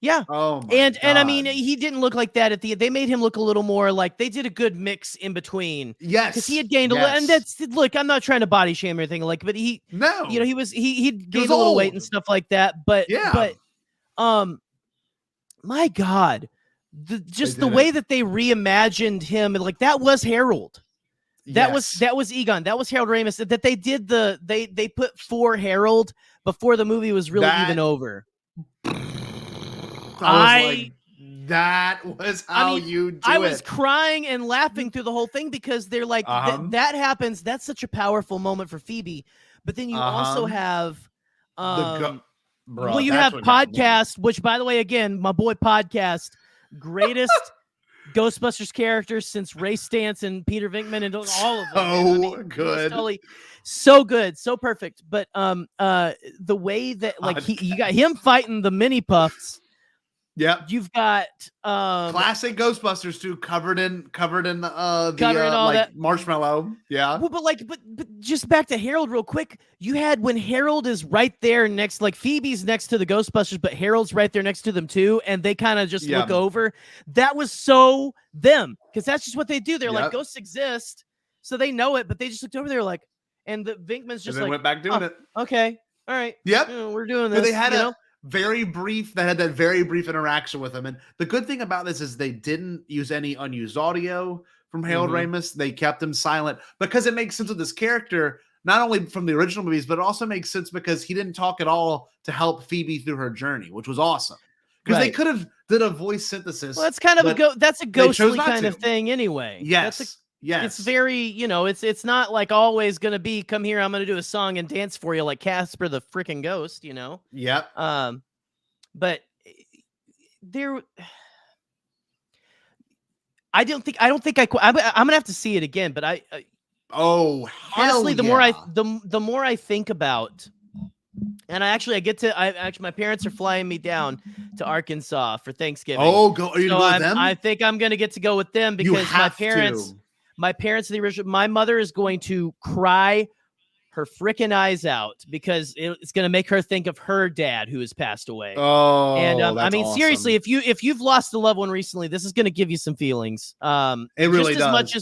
Yeah. Oh my and God. I mean, he didn't look like that they made him look a little more like, they did a good mix in between. Yes. Because he had gained a little, and look, I'm not trying to body shame or anything, like, but he gained a little weight and stuff like that. But my God, the way that they reimagined him, like that was Harold. That was Egon. That was Harold Ramis. That they did they put for Harold before the movie was really even over. That was how you do it. I was crying and laughing through the whole thing because they're like, that happens. That's such a powerful moment for Phoebe. But then you also have, you have Podcast, which, by the way, again, my boy Podcast, greatest Ghostbusters characters since Ray Stantz and Peter Venkman and all of them. Good. Totally, so good, so perfect. But the way that you got him fighting the mini puffs. Yep. You've got classic Ghostbusters too, covered in all that marshmallow. Yeah. Well, but just back to Harold real quick. You had when Harold is right there next, like Phoebe's next to the Ghostbusters, but Harold's right there next to them too, and they kind of just look over. That was so them, because that's just what they do. They're like, ghosts exist, so they know it, but they just looked over there like, and the Venkman's just went back doing it. Okay, all right. Yep. We're doing this. But they had that very brief interaction with him. And the good thing about this is they didn't use any unused audio from Harold Ramis. They kept him silent because it makes sense with this character, not only from the original movies, but it also makes sense because he didn't talk at all to help Phoebe through her journey, which was awesome. Because they could have did a voice synthesis. Well, that's kind of that's a ghostly kind of thing anyway. Yes. It's very, it's not like always going to be, come here, I'm going to do a song and dance for you like Casper the freaking Ghost, Yep. But there, I'm going to have to see it again, but honestly, the more I think about, and my parents are flying me down to Arkansas for Thanksgiving. Oh, are you going to go with them? I think I'm going to get to go with them because my parents, the original, my mother is going to cry her freaking eyes out because it's going to make her think of her dad who has passed away. Oh, and awesome. Seriously, if you've lost a loved one recently, this is going to give you some feelings. It really just does.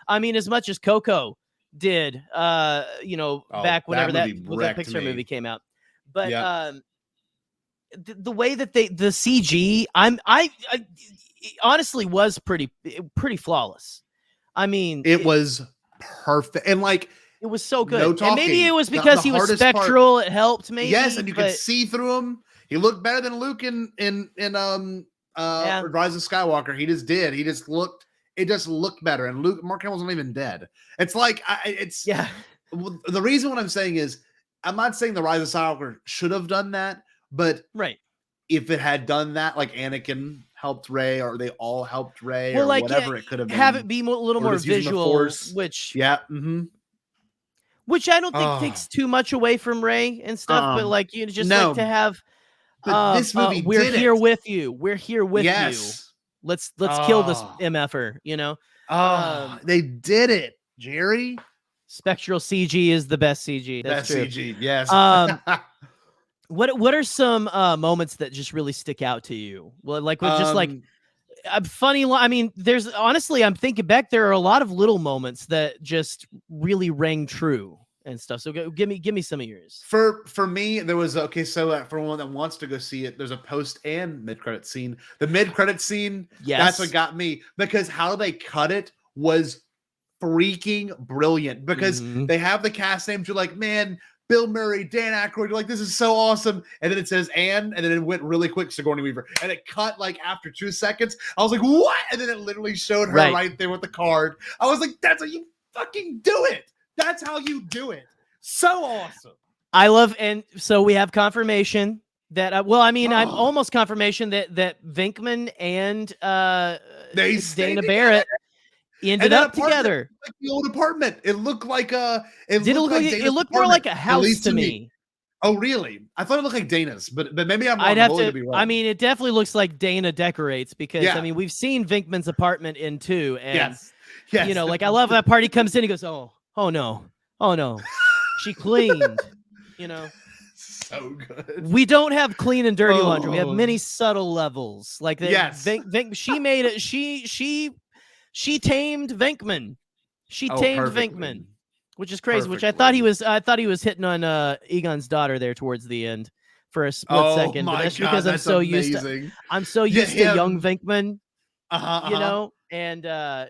As much as Coco did, back whenever that Pixar movie came out. But the way that the CG, I honestly was pretty flawless. It was perfect. And it was so good. No talking. And maybe it was because he was spectral. It helped maybe. Yes, and you could see through him. He looked better than Luke in Rise of Skywalker. He just did. It just looked better. And Mark Hamill's not even dead. It's the reason what I'm saying is, I'm not saying the Rise of Skywalker should have done that, but if it had done that, like Anakin helped Rey, or they all helped Rey, or whatever it could have been. Have it be a little more visual, which I don't think takes too much away from Rey and stuff, but like to have. But this movie, we're here with you. We're here with you. Let's kill this MFer. They did it, Jerry. Spectral CG is the best CG. That's true. CG, yes. What are some moments that just really stick out to you? Well, funny. There's honestly, I'm thinking back, there are a lot of little moments that just really rang true and stuff. So give me some of yours. For me, there was for one that wants to go see it, there's a post and mid-credit scene. The mid-credit scene, that's what got me, because how they cut it was freaking brilliant, because they have the cast names. You're like, man, Bill Murray, Dan Aykroyd. You're like, this is so awesome. And then it says and then it went really quick, Sigourney Weaver. And it cut after 2 seconds. I was like, what? And then it literally showed her right there with the card. I was like, that's how you fucking do it. That's how you do it. So awesome. I love, and so we have confirmation that, I'm almost confirmation that Venkman and Dana Barrett ended up together. Like the old apartment. It looked like it looked more like a house to me. Oh, really? I thought it looked like Dana's, but maybe I'm wrong. To be wrong. It definitely looks like Dana decorates, because we've seen Venkman's apartment in 2, and yes. I love that part. He comes in, he goes, oh no, she cleaned. So good. We don't have clean and dirty laundry. We have many subtle levels. Like she made it. She tamed Venkman. She tamed Venkman, which is crazy. Which I thought he was hitting on Egon's daughter there towards the end for a split second. But that's because I'm so used to young Venkman. And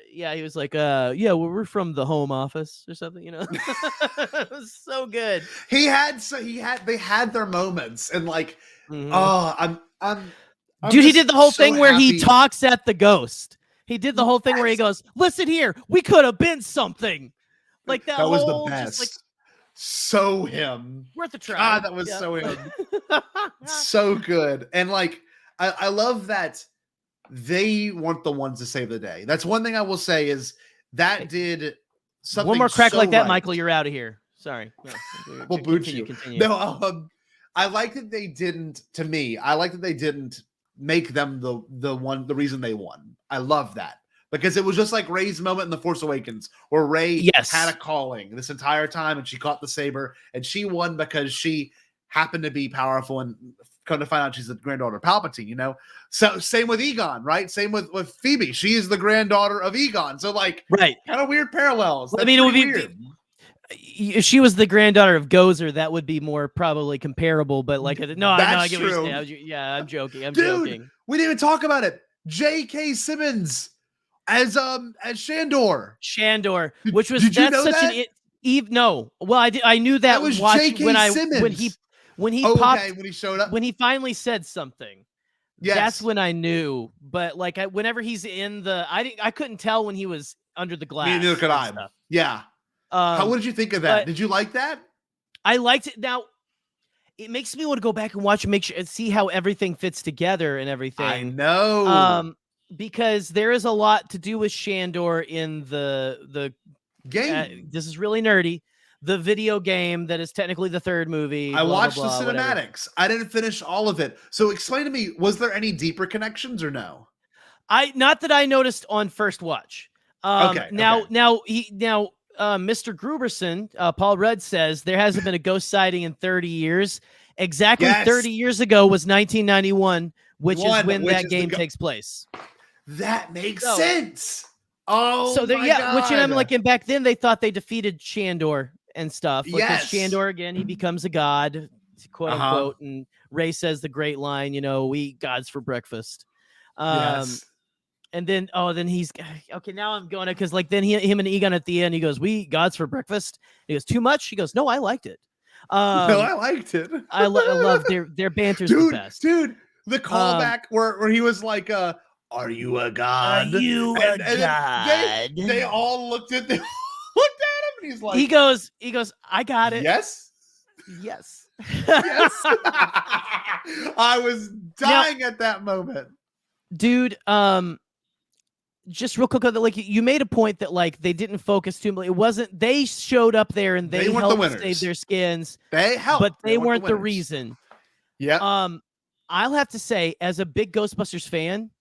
he was like, we're from the Home Office or something. It was so good. They had their moments, and I'm Dude, he just did the whole so thing where he happy. talks at the ghost. He did the whole thing where he goes, "Listen here, we could have been something." Like that was the whole best. just like So him. worth a try. God, that was so him. So good. And like I love that they weren't the ones to save the day. That's one thing I will say is that did something. One more crack so like that, right. Michael, you're out of here. Sorry. No, We'll boot you. Continue. No, I like that they didn't. To me, I like that they didn't make them the reason they won. I love that because it was just like Rey's moment in The Force Awakens, where Rey had a calling this entire time and she caught the saber and she won because she happened to be powerful and come to find out she's the granddaughter of Palpatine. You know, so same with Egon, right? Same with Phoebe. She is the granddaughter of Egon. So like, right, kind of weird parallels. I mean, it would be weird. If she was the granddaughter of Gozer, that would be more probably comparable. But like, no, I get what you're saying. Yeah, I'm joking. I'm joking. We didn't even talk about it. J.K. Simmons as Shandor. Which was did you know such that? No. Well, I knew that was J.K. Simmons. when he when he showed up, when he finally said something. Yes. That's when I knew. But like, whenever he's in the, I couldn't tell when he was under the glass. Neither could I. Yeah. How did you think of that? Did you like that? I liked it. Now, it makes me want to go back and watch and make sure and see how everything fits together and everything. I know. Because there is a lot to do with Shandor in the game. This is really nerdy. The video game that is technically the third movie. I watched the cinematics. Whatever. I didn't finish all of it. So explain to me, was there any deeper connections or no? Not that I noticed on first watch. Now, Mr. Gruberson, Paul Rudd says there hasn't been a ghost sighting in 30 years. Exactly 30 years ago was 1991, which is when that game takes place. That makes sense. Oh, so my God. Which I'm like, and back then they thought they defeated Shandor and stuff. Because Shandor again, he becomes a god, quote unquote, and Rey says the great line, we eat gods for breakfast. And then, he's okay. Now I'm going to because like then him and Egon at the end, he goes, "We eat gods for breakfast." He goes, "Too much?" He goes, "No, I liked it." No, I liked it. I love their banter's the best, dude. The callback where he was like, "Are you a god? Are you a god?" They all looked at him, and he's like, he goes, "I got it." Yes. Yes. I was dying at that moment, dude. Just real quick, like you made a point that like they didn't focus too much. It wasn't they showed up there and they helped save their skins. They helped, but they weren't the reason. Yeah. I'll have to say, as a big Ghostbusters fan,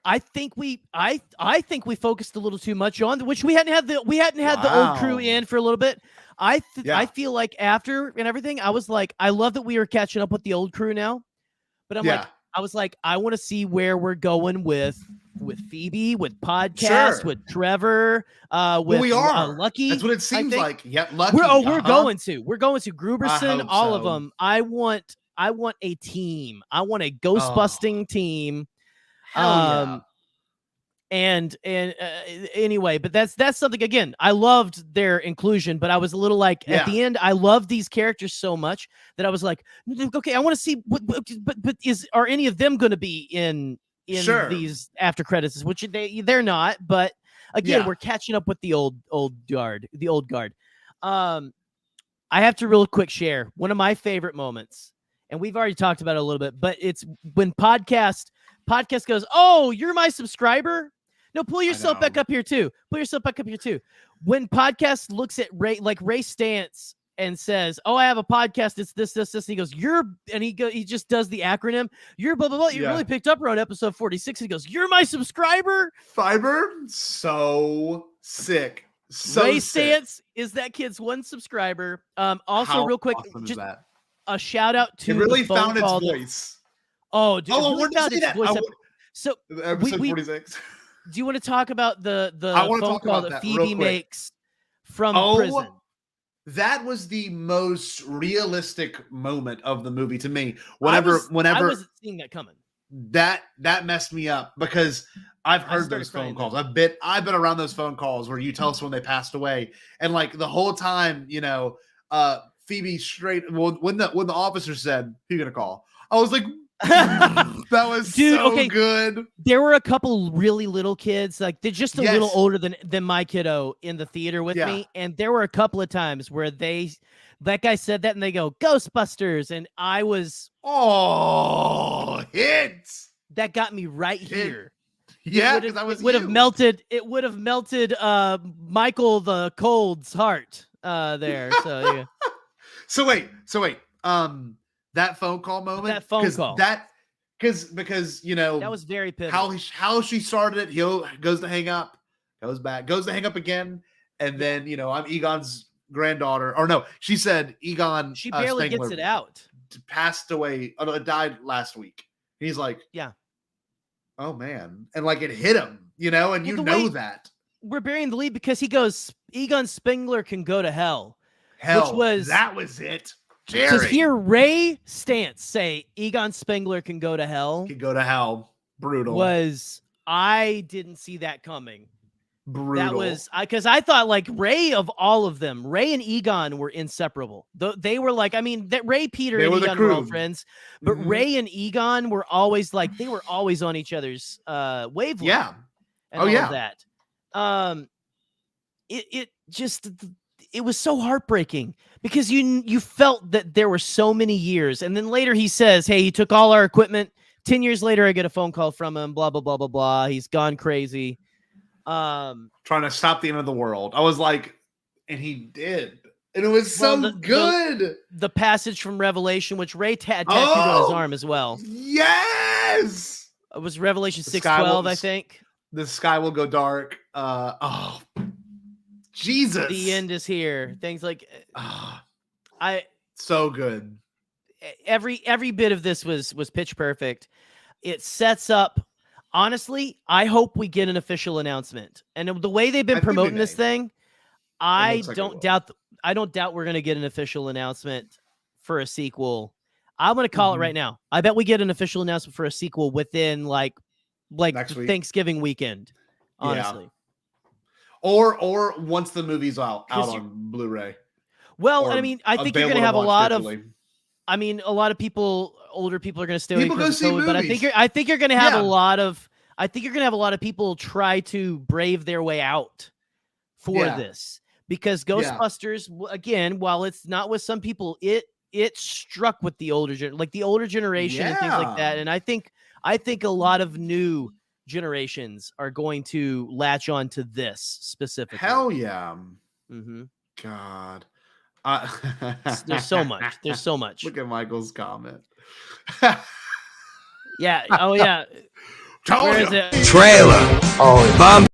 I think we focused a little too much on which we hadn't had the old crew in for a little bit. I feel like after and everything, I was like, I love that we are catching up with the old crew now, but I was like, I want to see where we're going with Phoebe, with Podcast, with Trevor, with we are Lucky. That's what it seems like. Yep, Lucky. We're going to Gruberson, all of them. I want a team. I want a ghost-busting team. And anyway, but that's something again. I loved their inclusion, but I was a little like at the end. I love these characters so much that I was like, okay, I want to see but are any of them going to be in these after credits? Which they're not. But again, we're catching up with the old guard. I have to real quick share one of my favorite moments, and we've already talked about it a little bit, but it's when podcast goes, "Oh, you're my subscriber." No, pull yourself back up here too. When Podcast looks at Ray, like Ray Stantz, and says, "Oh, I have a podcast. It's this." And he goes, he just does the acronym. You're blah, blah, blah. You really picked up around episode 46. He goes, "You're my subscriber." Fiber. So sick. So Ray sick. Stantz is that kid's one subscriber. Also, How real quick, awesome just is that? a shout out to it really the phone found its call voice. Oh, dude. Oh, we're not that. So episode 46. Do you want to talk about the phone call that Phoebe makes from prison? That was the most realistic moment of the movie to me. I wasn't seeing that coming. That messed me up because I've heard those phone calls. I've been around those phone calls where you tell someone they passed away, and like the whole time, Phoebe straight. Well, when the officer said, "Who you gonna call?" I was like, that was so good. There were a couple really little kids, like they're just a little older than my kiddo in the theater with me, and there were a couple of times where that guy said that and they go Ghostbusters, and I was hits. That got me right here. Yeah, because I was it would have melted. It would have melted Michael the Cold's heart there. So yeah. So wait. That phone call moment. That phone call. Because you know that was very pivotal. How she started it. He goes to hang up, goes back, goes to hang up again, and then I'm Egon's granddaughter. Or no, she said Egon. She barely Spengler gets it out. Passed away. Died last week. And he's like, yeah. Oh man, and like it hit him, and that we're burying the lead because he goes, Egon Spengler can go to hell. That was it. To hear Ray Stantz say Egon Spengler can go to hell. Brutal. I didn't see that coming. Brutal. That was because I thought like Ray of all of them, Ray and Egon were inseparable. They were like, I mean, that Ray, Peter, and Egon were all friends, but Ray and Egon were always like they were always on each other's wavelength. Yeah. And all of that. It was so heartbreaking because you felt that there were so many years. And then later he says, hey, he took all our equipment. 10 years later, I get a phone call from him, blah, blah, blah, blah, blah. He's gone crazy. Trying to stop the end of the world. I was like, and he did. And it was good. The passage from Revelation, which Ray tattooed on his arm as well. Yes. It was Revelation 6:12, I think. The sky will go dark. Jesus. The end is here. Things like so good. Every bit of this was pitch perfect. It sets up. Honestly, I hope we get an official announcement. And the way they've been promoting this thing, I don't doubt we're going to get an official announcement for a sequel. I'm going to call it right now. I bet we get an official announcement for a sequel within like Thanksgiving weekend. Honestly. Yeah. Or once the movie's out on Blu-ray. Well, I mean, I think you're going to have a lot of people, older people are going to stay away from COVID, but I think you're going to have a lot of people try to brave their way out for this because Ghostbusters, again, while it's not with some people, it struck with the older generation and things like that. And I think a lot of new generations are going to latch on to this specifically. Hell yeah. Mm-hmm. God. There's so much. Look at Michael's comment. Yeah. Oh yeah. Where is it? Trailer. Oh, Bomb.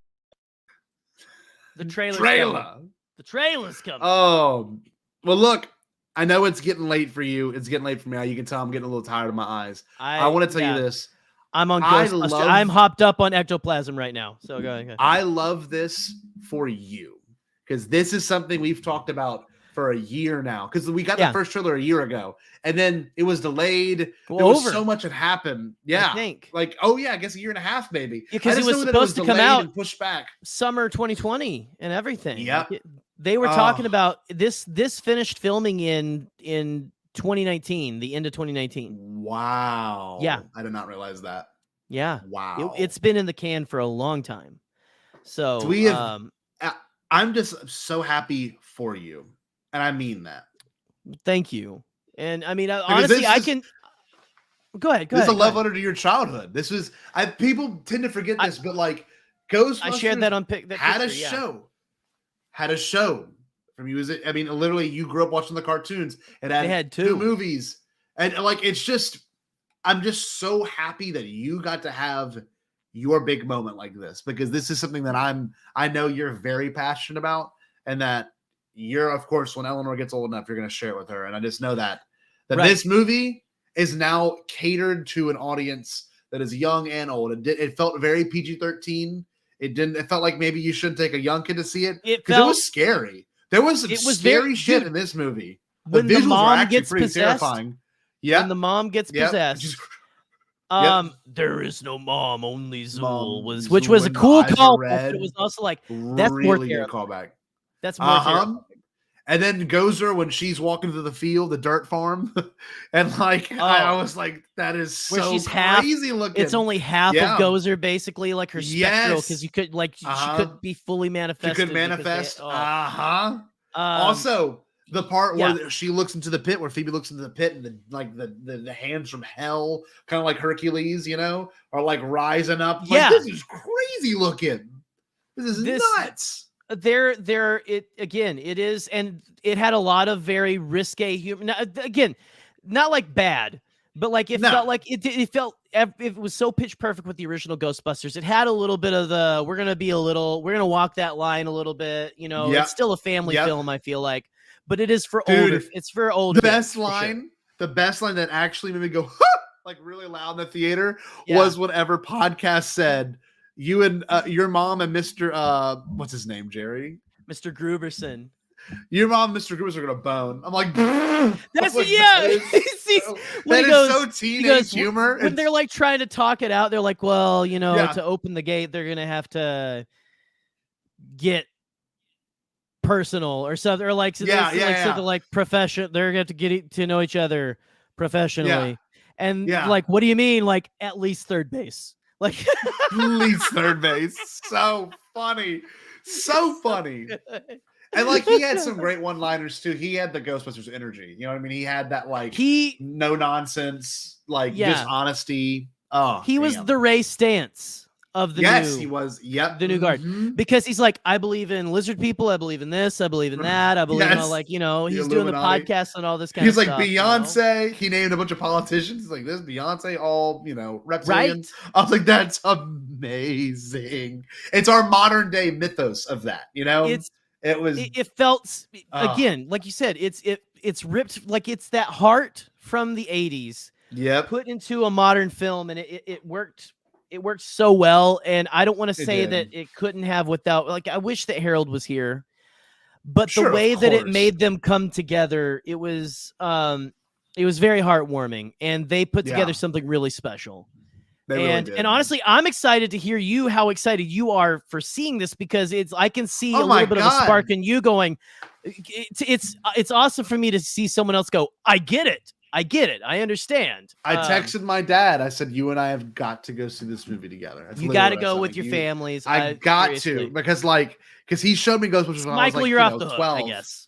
The trailer. The trailer's coming. Oh, well, look. I know it's getting late for you. It's getting late for me. You can tell I'm getting a little tired of my eyes. I want to tell you this. I'm on Ghostbusters. I'm hopped up on ectoplasm right now. So go ahead. I love this for you because this is something we've talked about for a year now because we got the first trailer a year ago and then it was delayed. There was so much had happened. Yeah. I think. I guess a year and a half maybe. Because it was supposed to come out and pushed back summer 2020 and everything. Yeah. They were talking about this finished filming in 2019, the end of 2019. Wow. Yeah. I did not realize that. Yeah. Wow. It's been in the can for a long time. So I'm just so happy for you. And I mean that. Thank you. And I mean, honestly, I can go ahead. This is a love letter to your childhood. This was people tend to forget this, but like Ghostbusters I shared that on had a show from you. Literally you grew up watching the cartoons and they had two movies. And like I'm just so happy that you got to have your big moment like this because this is something that I know you're very passionate about and that you're, of course, when Eleanor gets old enough, you're going to share it with her. And I just know that this movie is now catered to an audience that is young and old. It felt very PG-13. It felt like maybe you shouldn't take a young kid to see it because it was scary. There was some scary shit in this movie. When the mom gets possessed, terrifying. Yeah. When the mom gets possessed. There is no mom, only Zool which was a cool call, but it was also like that's really more good callback. That's more terrifying. And then Gozer when she's walking through the field, the dirt farm, and like I was like, that is so crazy looking. It's only half of Gozer, basically, like her spectral, because you could she couldn't be fully manifested. She could manifest. Also, the part where she looks into the pit, where Phoebe looks into the pit, and the hands from hell, kind of like Hercules, are like rising up. Like, this is crazy looking. This is nuts. It is, and it had a lot of very risque humor. Again, not like bad, but like it felt like it was so pitch perfect with the original Ghostbusters. It had a little bit of the we're gonna walk that line a little bit. It's still a family film, I feel like, but it is for older. It's for older. The best line that actually made me go like really loud in the theater was whatever podcast said. You and your mom and Mr. What's his name, Jerry? Mr. Gruberson. Your mom and Mr. Gruberson are gonna bone. I'm like, that's like, that is so teenage humor. When they're like trying to talk it out, they're like, well, to open the gate, they're gonna have to get personal or something, or like something like profession. They're gonna have to get to know each other professionally, and like, what do you mean? Like at least third base. Like at least third base. So funny. And like he had some great one-liners too. He had the Ghostbusters energy. You know what I mean? He had that like no nonsense, like just honesty. Oh, he was the Ray Stantz of the he was. Yep, the new guard, because he's like, I believe in lizard people. I believe in this. I believe in that. I believe in all, like, he's doing the podcast and all this kind of stuff. He's like Beyonce. He named a bunch of politicians. He's like, this Beyonce, all reptilians. Right? I was like, that's amazing. It's our modern day mythos of that. It felt again, like you said, it's ripped, like it's that heart from the 80s. Put into a modern film, and it worked. It worked so well, and I don't want to say that it couldn't have without. Like, I wish that Harold was here, but the way that it made them come together, it was very heartwarming, and they put together something really special. And honestly, I'm excited to hear how excited you are for seeing this, because I can see a little bit of a spark in you going. It's awesome for me to see someone else go, I get it. I understand. I texted my dad. I said, you and I have got to go see this movie together. That's you got to go with your families. I got to, because he showed me Ghostbusters when Michael, I was like, you're off the hook, 12. I guess.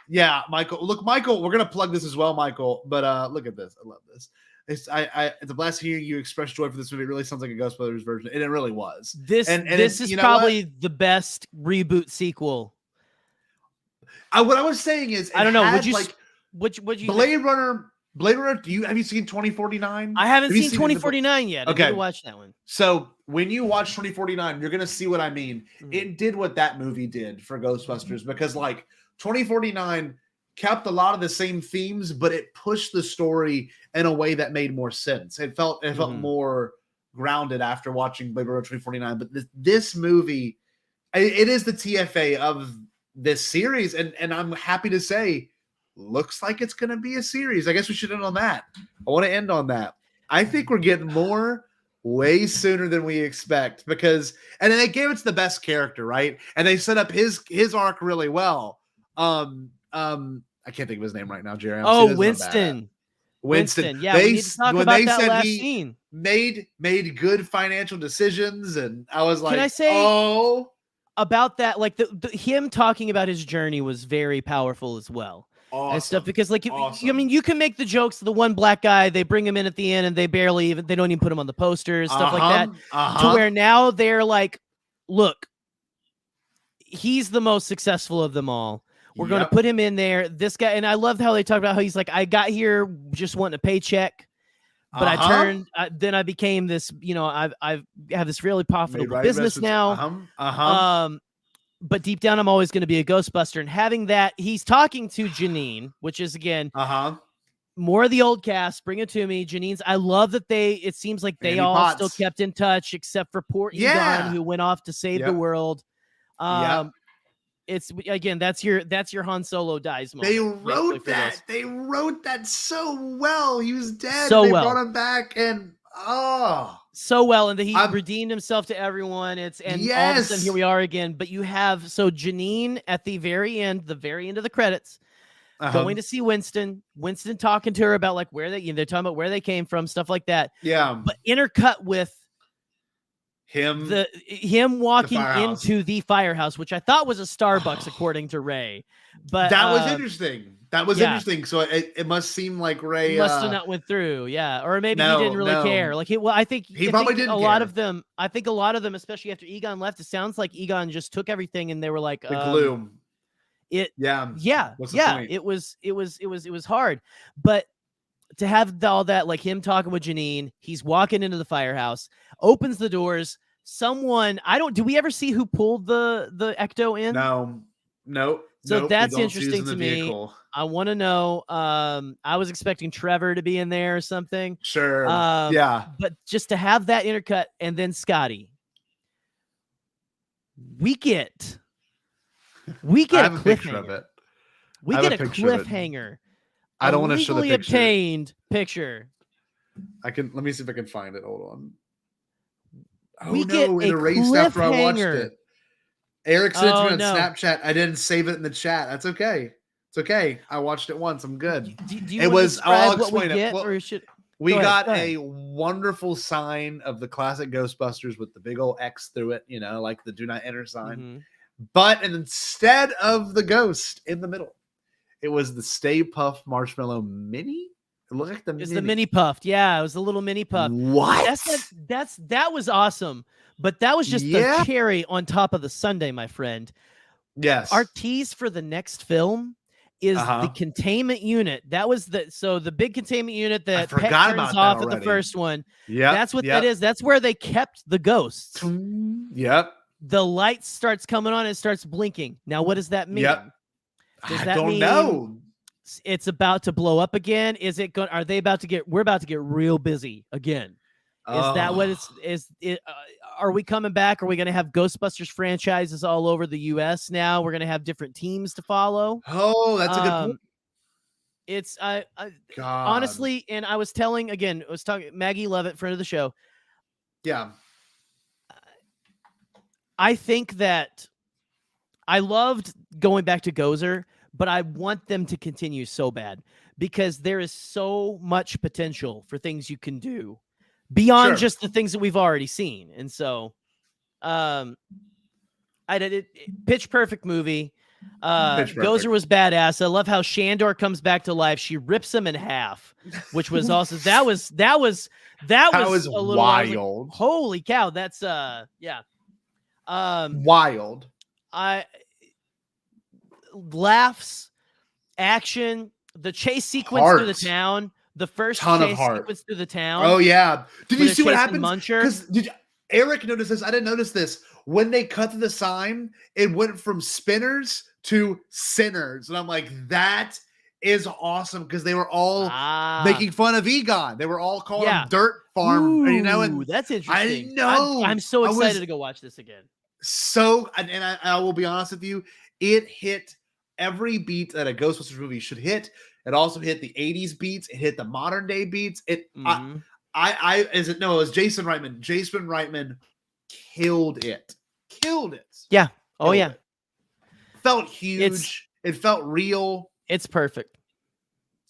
Yeah, Michael. Look, Michael, we're going to plug this as well, Michael. But look at this. I love this. It's a blast hearing you express joy for this movie. It really sounds like a Ghostbusters version, and it really was. This is probably the best reboot sequel. What I was saying is, I don't know. Would you Blade Runner? Have you seen 2049? I haven't seen 2049 yet. Okay, I need to watch that one. So when you watch 2049, you're gonna see what I mean. It did what that movie did for Ghostbusters, because like 2049 kept a lot of the same themes, but it pushed the story in a way that made more sense. It felt more grounded after watching Blade Runner 2049. But this movie, it is the TFA of this series, and I'm happy to say, looks like it's going to be a series. I guess we should end on that. I want to end on that. I think we're getting more way sooner than we expect, and then they gave it to the best character, right? And they set up his arc really well. I can't think of his name right now, Jerry. Winston. Winston. Yeah, we need to talk about that last scene. Made good financial decisions, and I was like, can I say about that? Like him talking about his journey was very powerful as well. Awesome. And stuff, because like you can make the jokes. The one black guy, they bring him in at the end, and they don't even put him on the posters, stuff like that. To where now they're like, look, he's the most successful of them all. We're going to put him in there. This guy, and I love how they talk about how he's like, I got here just wanting a paycheck, but then I became this. I have this really profitable business now. But deep down, I'm always going to be a Ghostbuster. And having that, he's talking to Janine, which is, again, more of the old cast. Bring it to me. Janine's, I love that it seems like they all still kept in touch, except for poor Egon, who went off to save the world. It's, again, that's your Han Solo dies moment. They wrote that. They wrote that so well. He was dead. So they well. brought him back, and so well, and that he redeemed himself to everyone. All of a sudden here we are again. But you have Janine at the very end of the credits, going to see Winston talking to her about like where they're talking about where they came from, stuff like that. Yeah. But intercut with him walking into the firehouse, which I thought was a Starbucks, according to Ray. But that was interesting. That was interesting. So it must seem like Ray must have not went through, or maybe he didn't really care. Like I think he probably didn't. A lot of them, especially after Egon left, it sounds like Egon just took everything and they were like the gloom. It What's the point? It was hard, but to have all that, like him talking with Janine, he's walking into the firehouse, opens the doors. Do we ever see who pulled the Ecto in? No. So that's interesting to me. I want to know. I was expecting Trevor to be in there or something. Sure. But just to have that intercut and then Scotty, we get a cliffhanger. We get a cliffhanger. I don't want to show the picture. Obtained picture. Let me see if I can find it. Hold on. It erased after I watched it. Eric sent me on Snapchat. I didn't save it in the chat. That's okay. It's okay. I watched it once. I'm good. I'll explain it. We got a wonderful sign of the classic Ghostbusters with the big old X through it, like the do not enter sign. Mm-hmm. But instead of the ghost in the middle, it was the Stay Puft Marshmallow Mini. It looked like the mini puffed. Yeah, it was the little mini puff. What? That was awesome. But that was just the cherry on top of the sundae, my friend. Yes. Our tease for the next film is the containment unit. That was the big containment unit that Pet turns off at the first one. Yeah. That's what that is. That's where they kept the ghosts. Yep. The light starts coming on and starts blinking. Now, what does that mean? Yep. Does that mean know. It's about to blow up again? Is it going? Are they about to get? We're about to get real busy again. Is that what it? Are we coming back? Are we going to have Ghostbusters franchises all over the U.S. now? We're going to have different teams to follow. Oh, that's a good point. It's honestly, and I was talking Maggie Lovett, friend of the show. Yeah. I think that I loved going back to Gozer, but I want them to continue so bad because there is so much potential for things you can do beyond just the things that we've already seen. And so I did it. Pitch Perfect movie. Gozer was badass. I love how Shandor comes back to life. She rips him in half, which was also that was a little wild. Like, holy cow. That's wild. Laughs, action, the chase sequence through the town, the first chase sequence through the town. Oh yeah. Did you see what happened? Muncher? Eric noticed this. I didn't notice this. When they cut to the sign, it went from spinners to sinners. And I'm like, that is awesome because they were all making fun of Egon. They were all calling him Dirt Farm. Ooh, and that's interesting. I know. I'm so excited to go watch this again. And I will be honest with you, it hit every beat that a Ghostbusters movie should hit. It also hit the 80s beats. It hit the modern day beats. It was Jason Reitman. Jason Reitman killed it. Yeah. Oh yeah. Felt huge. It felt real. It's perfect.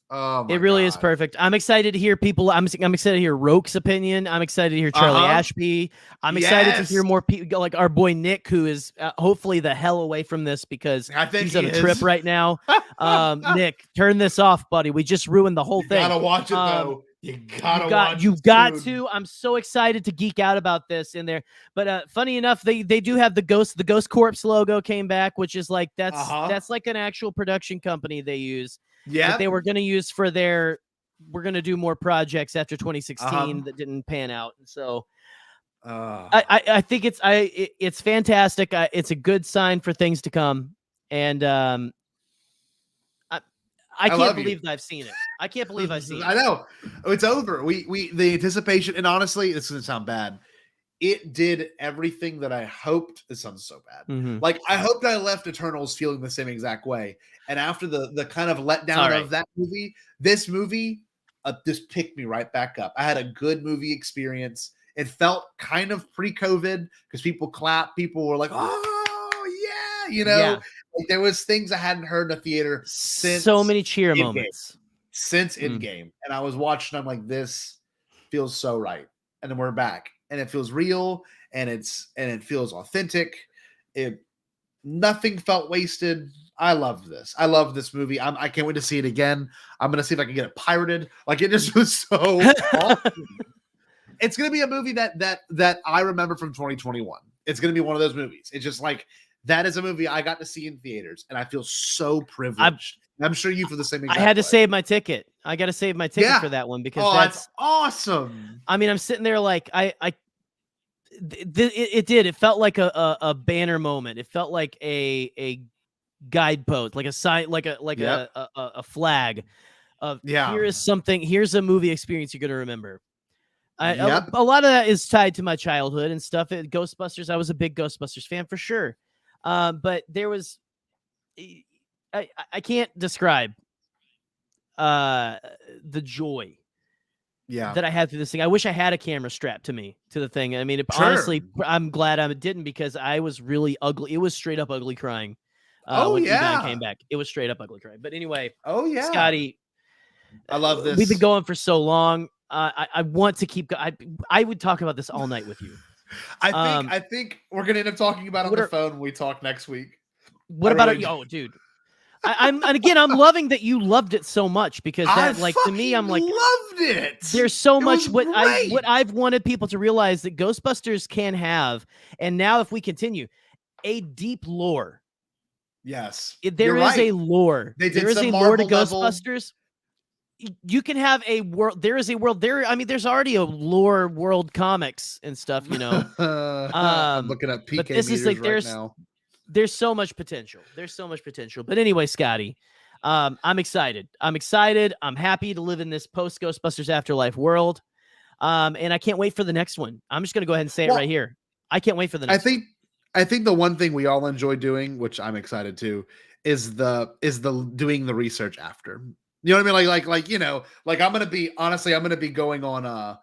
Oh my it really God. is perfect. I'm excited to hear people. I'm excited to hear Roke's opinion. I'm excited to hear Charlie Ashby. I'm excited to hear more people like our boy Nick, who is hopefully the hell away from this because I think he's on a trip right now. Nick, turn this off, buddy. We just ruined the whole thing. You gotta watch it though. You've got to. I'm so excited to geek out about this in there. But funny enough, they do have the Ghost Corpse logo came back, which is like that's like an actual production company they use. Yeah, that they were going to use for we're going to do more projects after 2016 that didn't pan out. And so I think it's fantastic. It's a good sign for things to come. And I can't believe that I've seen it. I can't believe I've seen it. I know it's over. The anticipation, and honestly, this doesn't sound bad. It did everything that I hoped. This sounds so bad. Mm-hmm. Like I hoped I left Eternals feeling the same exact way. And after the kind of letdown of that movie, this movie just picked me right back up. I had a good movie experience. It felt kind of pre-COVID because people clapped, people were like, "Oh yeah," Like, there was things I hadn't heard in a theater since so many cheer moments since Endgame, and I was watching. I'm like, this feels so right, and then we're back, and it feels real, and it feels authentic. Nothing felt wasted. I loved this. I love this movie. I can't wait to see it again. I'm gonna see if I can get it pirated. Like, it just was so awesome. It's gonna be a movie that I remember from 2021. It's gonna be one of those movies. It's just like, that is a movie I got to see in theaters, and I feel so privileged. I'm sure you feel the same exact I had to way. save my ticket. I got to save my ticket for that one because that's awesome. I mean, I'm sitting there like it felt like a banner moment. It felt like a guidepost, like a sign, like a flag of here's a movie experience you're gonna remember. A lot of that is tied to my childhood and stuff. Ghostbusters, I was a big Ghostbusters fan for sure. But there was, I can't describe the joy that I had through this thing. I wish I had a camera strapped to me to the thing. I mean, honestly, I'm glad I didn't, because I was really ugly. It was straight up ugly crying. When Egon came back, it was straight up ugly crying. But anyway, Scotty, I love this. We've been going for so long. I want to keep. I would talk about this all night with you. I think we're gonna end up talking about it on the phone when we talk next week. What about it? Oh, dude. I'm loving that you loved it so much, because that, like, to me, I'm like, loved it. There's so much what I've wanted people to realize that Ghostbusters can have, and now if we continue, a deep lore. Yes, there is a lore. There is a lore to Ghostbusters. You can have a world. There is a world there. I mean, there's already a lore world comics and stuff, I'm looking at PK meters right now. There's so much potential. But anyway, Scotty, I'm excited. I'm happy to live in this post Ghostbusters Afterlife world. And I can't wait for the next one. I'm just going to go ahead and say it right here. I can't wait for the next one. I think the one thing we all enjoy doing, which I'm excited to, is the doing the research after. You know what I mean? Like I'm going to be going on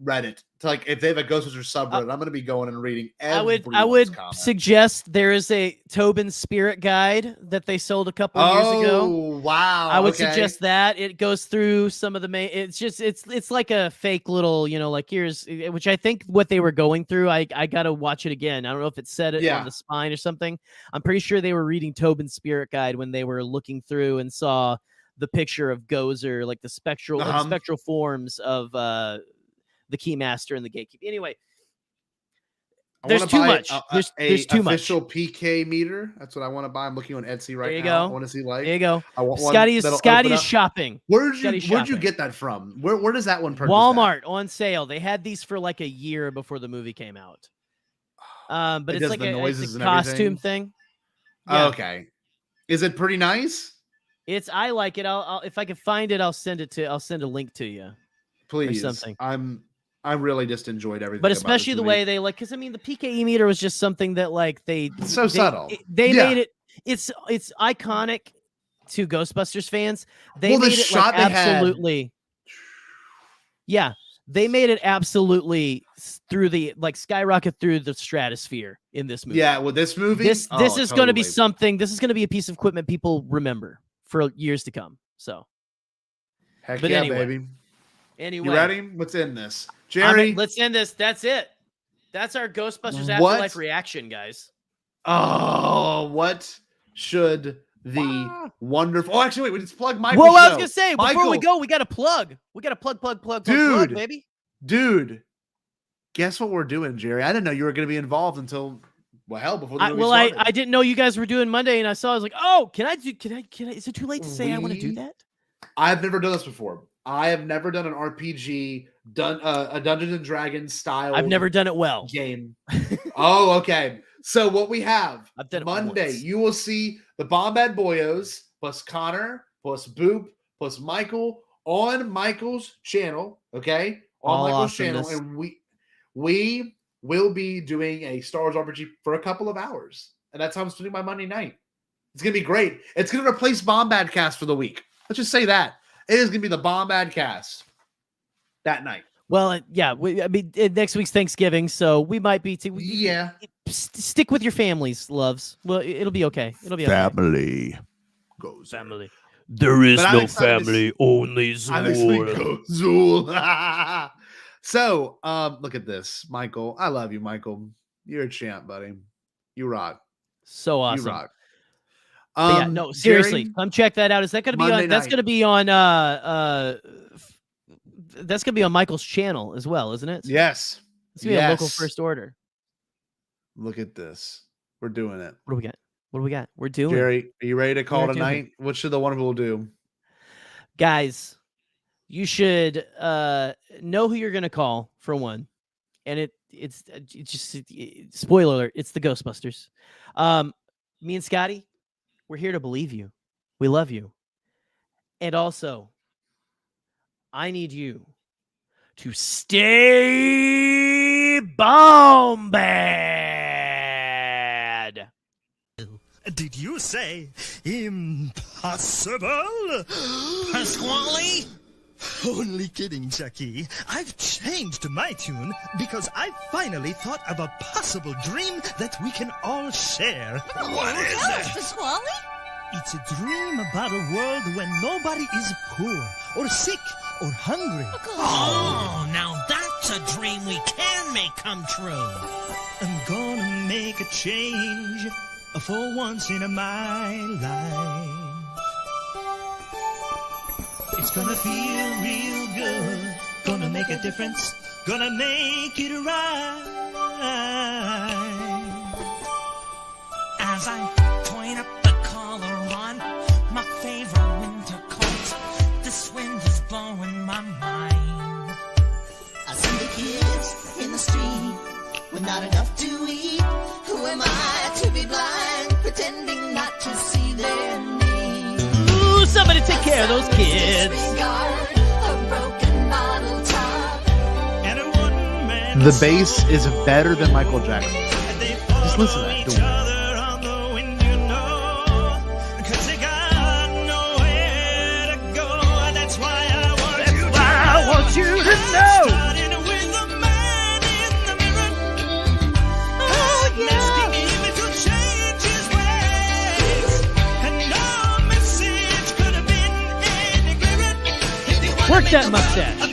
Reddit to, like, if they have a Ghostbusters subreddit, I'm going to be going and reading everyone's I would comments. suggest there is a Tobin Spirit Guide that they sold a couple of years ago. Oh, wow. I would suggest that. It goes through some of the main, it's like a fake little, like, here's, which I think what they were going through, I got to watch it again. I don't know if it said it on the spine or something. I'm pretty sure they were reading Tobin Spirit Guide when they were looking through and saw the picture of Gozer, like the spectral forms of the Keymaster and the Gatekeeper. Anyway, there's too much. There's too much. Official PK meter. That's what I want to buy. I'm looking on Etsy right now. There you go. I want to see, like, there you go. I want Scotty is shopping. Where'd you get that from? Where does that one purchase? Walmart on sale. They had these for like a year before the movie came out. But it's like a costume thing. Yeah. Okay. Is it pretty nice? I like it. I'll if I can find it, I'll send a link to you. Please. Or something. I really just enjoed everything. But especially the way they, like, because I mean the PKE meter was just something that, like, it's so subtle. They made it. It's iconic to Ghostbusters fans. They made it like absolutely. Yeah, they made it absolutely through the, like, skyrocket through the stratosphere in this movie. Yeah, with this movie, this is going to be something. This is going to be a piece of equipment people remember for years to come. So, heck yeah, baby. Anyway, you ready? What's in this, Jerry? Let's end this. That's it. That's our Ghostbusters Afterlife reaction, guys. Oh, what should the wonderful? Oh, actually, wait. We just plug Michael. Well, I was gonna say, before we go, we got to plug. We got to plug, baby. Dude, guess what we're doing, Jerry? I didn't know you were going to be involved until, before the movie started. I didn't know you guys were doing Monday, and I saw. I was like, oh, can I? Is it too late to say I want to do that? I've never done this before. I have never done an RPG, a Dungeons and Dragons style. I've never done it well. Game. Oh, okay. So what we have Monday, you will see the Bombad Boyos plus Connor plus Boop plus Michael on Michael's channel. Okay, on Michael's channel, and we will be doing a Star Wars RPG for a couple of hours, and that's how I'm spending my Monday night. It's gonna be great. It's gonna replace Bombadcast for the week. Let's just say that. It is going to be the Bombadcast that night. Well, yeah. Next week's Thanksgiving, so we might be. Stick with your families, loves. Well, it'll be okay. It'll be family. Goes family. There is no family, only Zool. Zool. So, look at this, Michael. I love you, Michael. You're a champ, buddy. You rock. So awesome. You rock. Yeah, no, seriously, come check that out. Is that going to be on? That's going to be on. That's going to be on Michael's channel as well, isn't it? Yes. It's going to be a local first order. Look at this. We're doing it. What do we got? What do we got? We're doing. Jerry, are you ready to call tonight? What should the one people do? Guys, you should know who you're going to call for one, and it's just spoiler alert. It's the Ghostbusters. Me and Scotty, we're here to believe you. We love you, and also, I need you to stay bombad. Did you say impossible? Pasquale? Only kidding, Chucky. I've changed my tune because I finally thought of a possible dream that we can all share. What is it? Pasquale? It's a dream about a world when nobody is poor or sick or hungry. Oh, now that's a dream we can make come true. I'm gonna make a change for once in my life. It's gonna feel real good, gonna make a difference, gonna make it right. As I point up the collar on my favorite winter coat, this wind is blowing my mind. I see the kids in the street with not enough to eat. Who am I to be blind, pretending not to see their needs? Ooh, somebody take care of those kids. The bass is better than Michael Jackson. Just listen to that. That's why I want you to know. Work that mustache.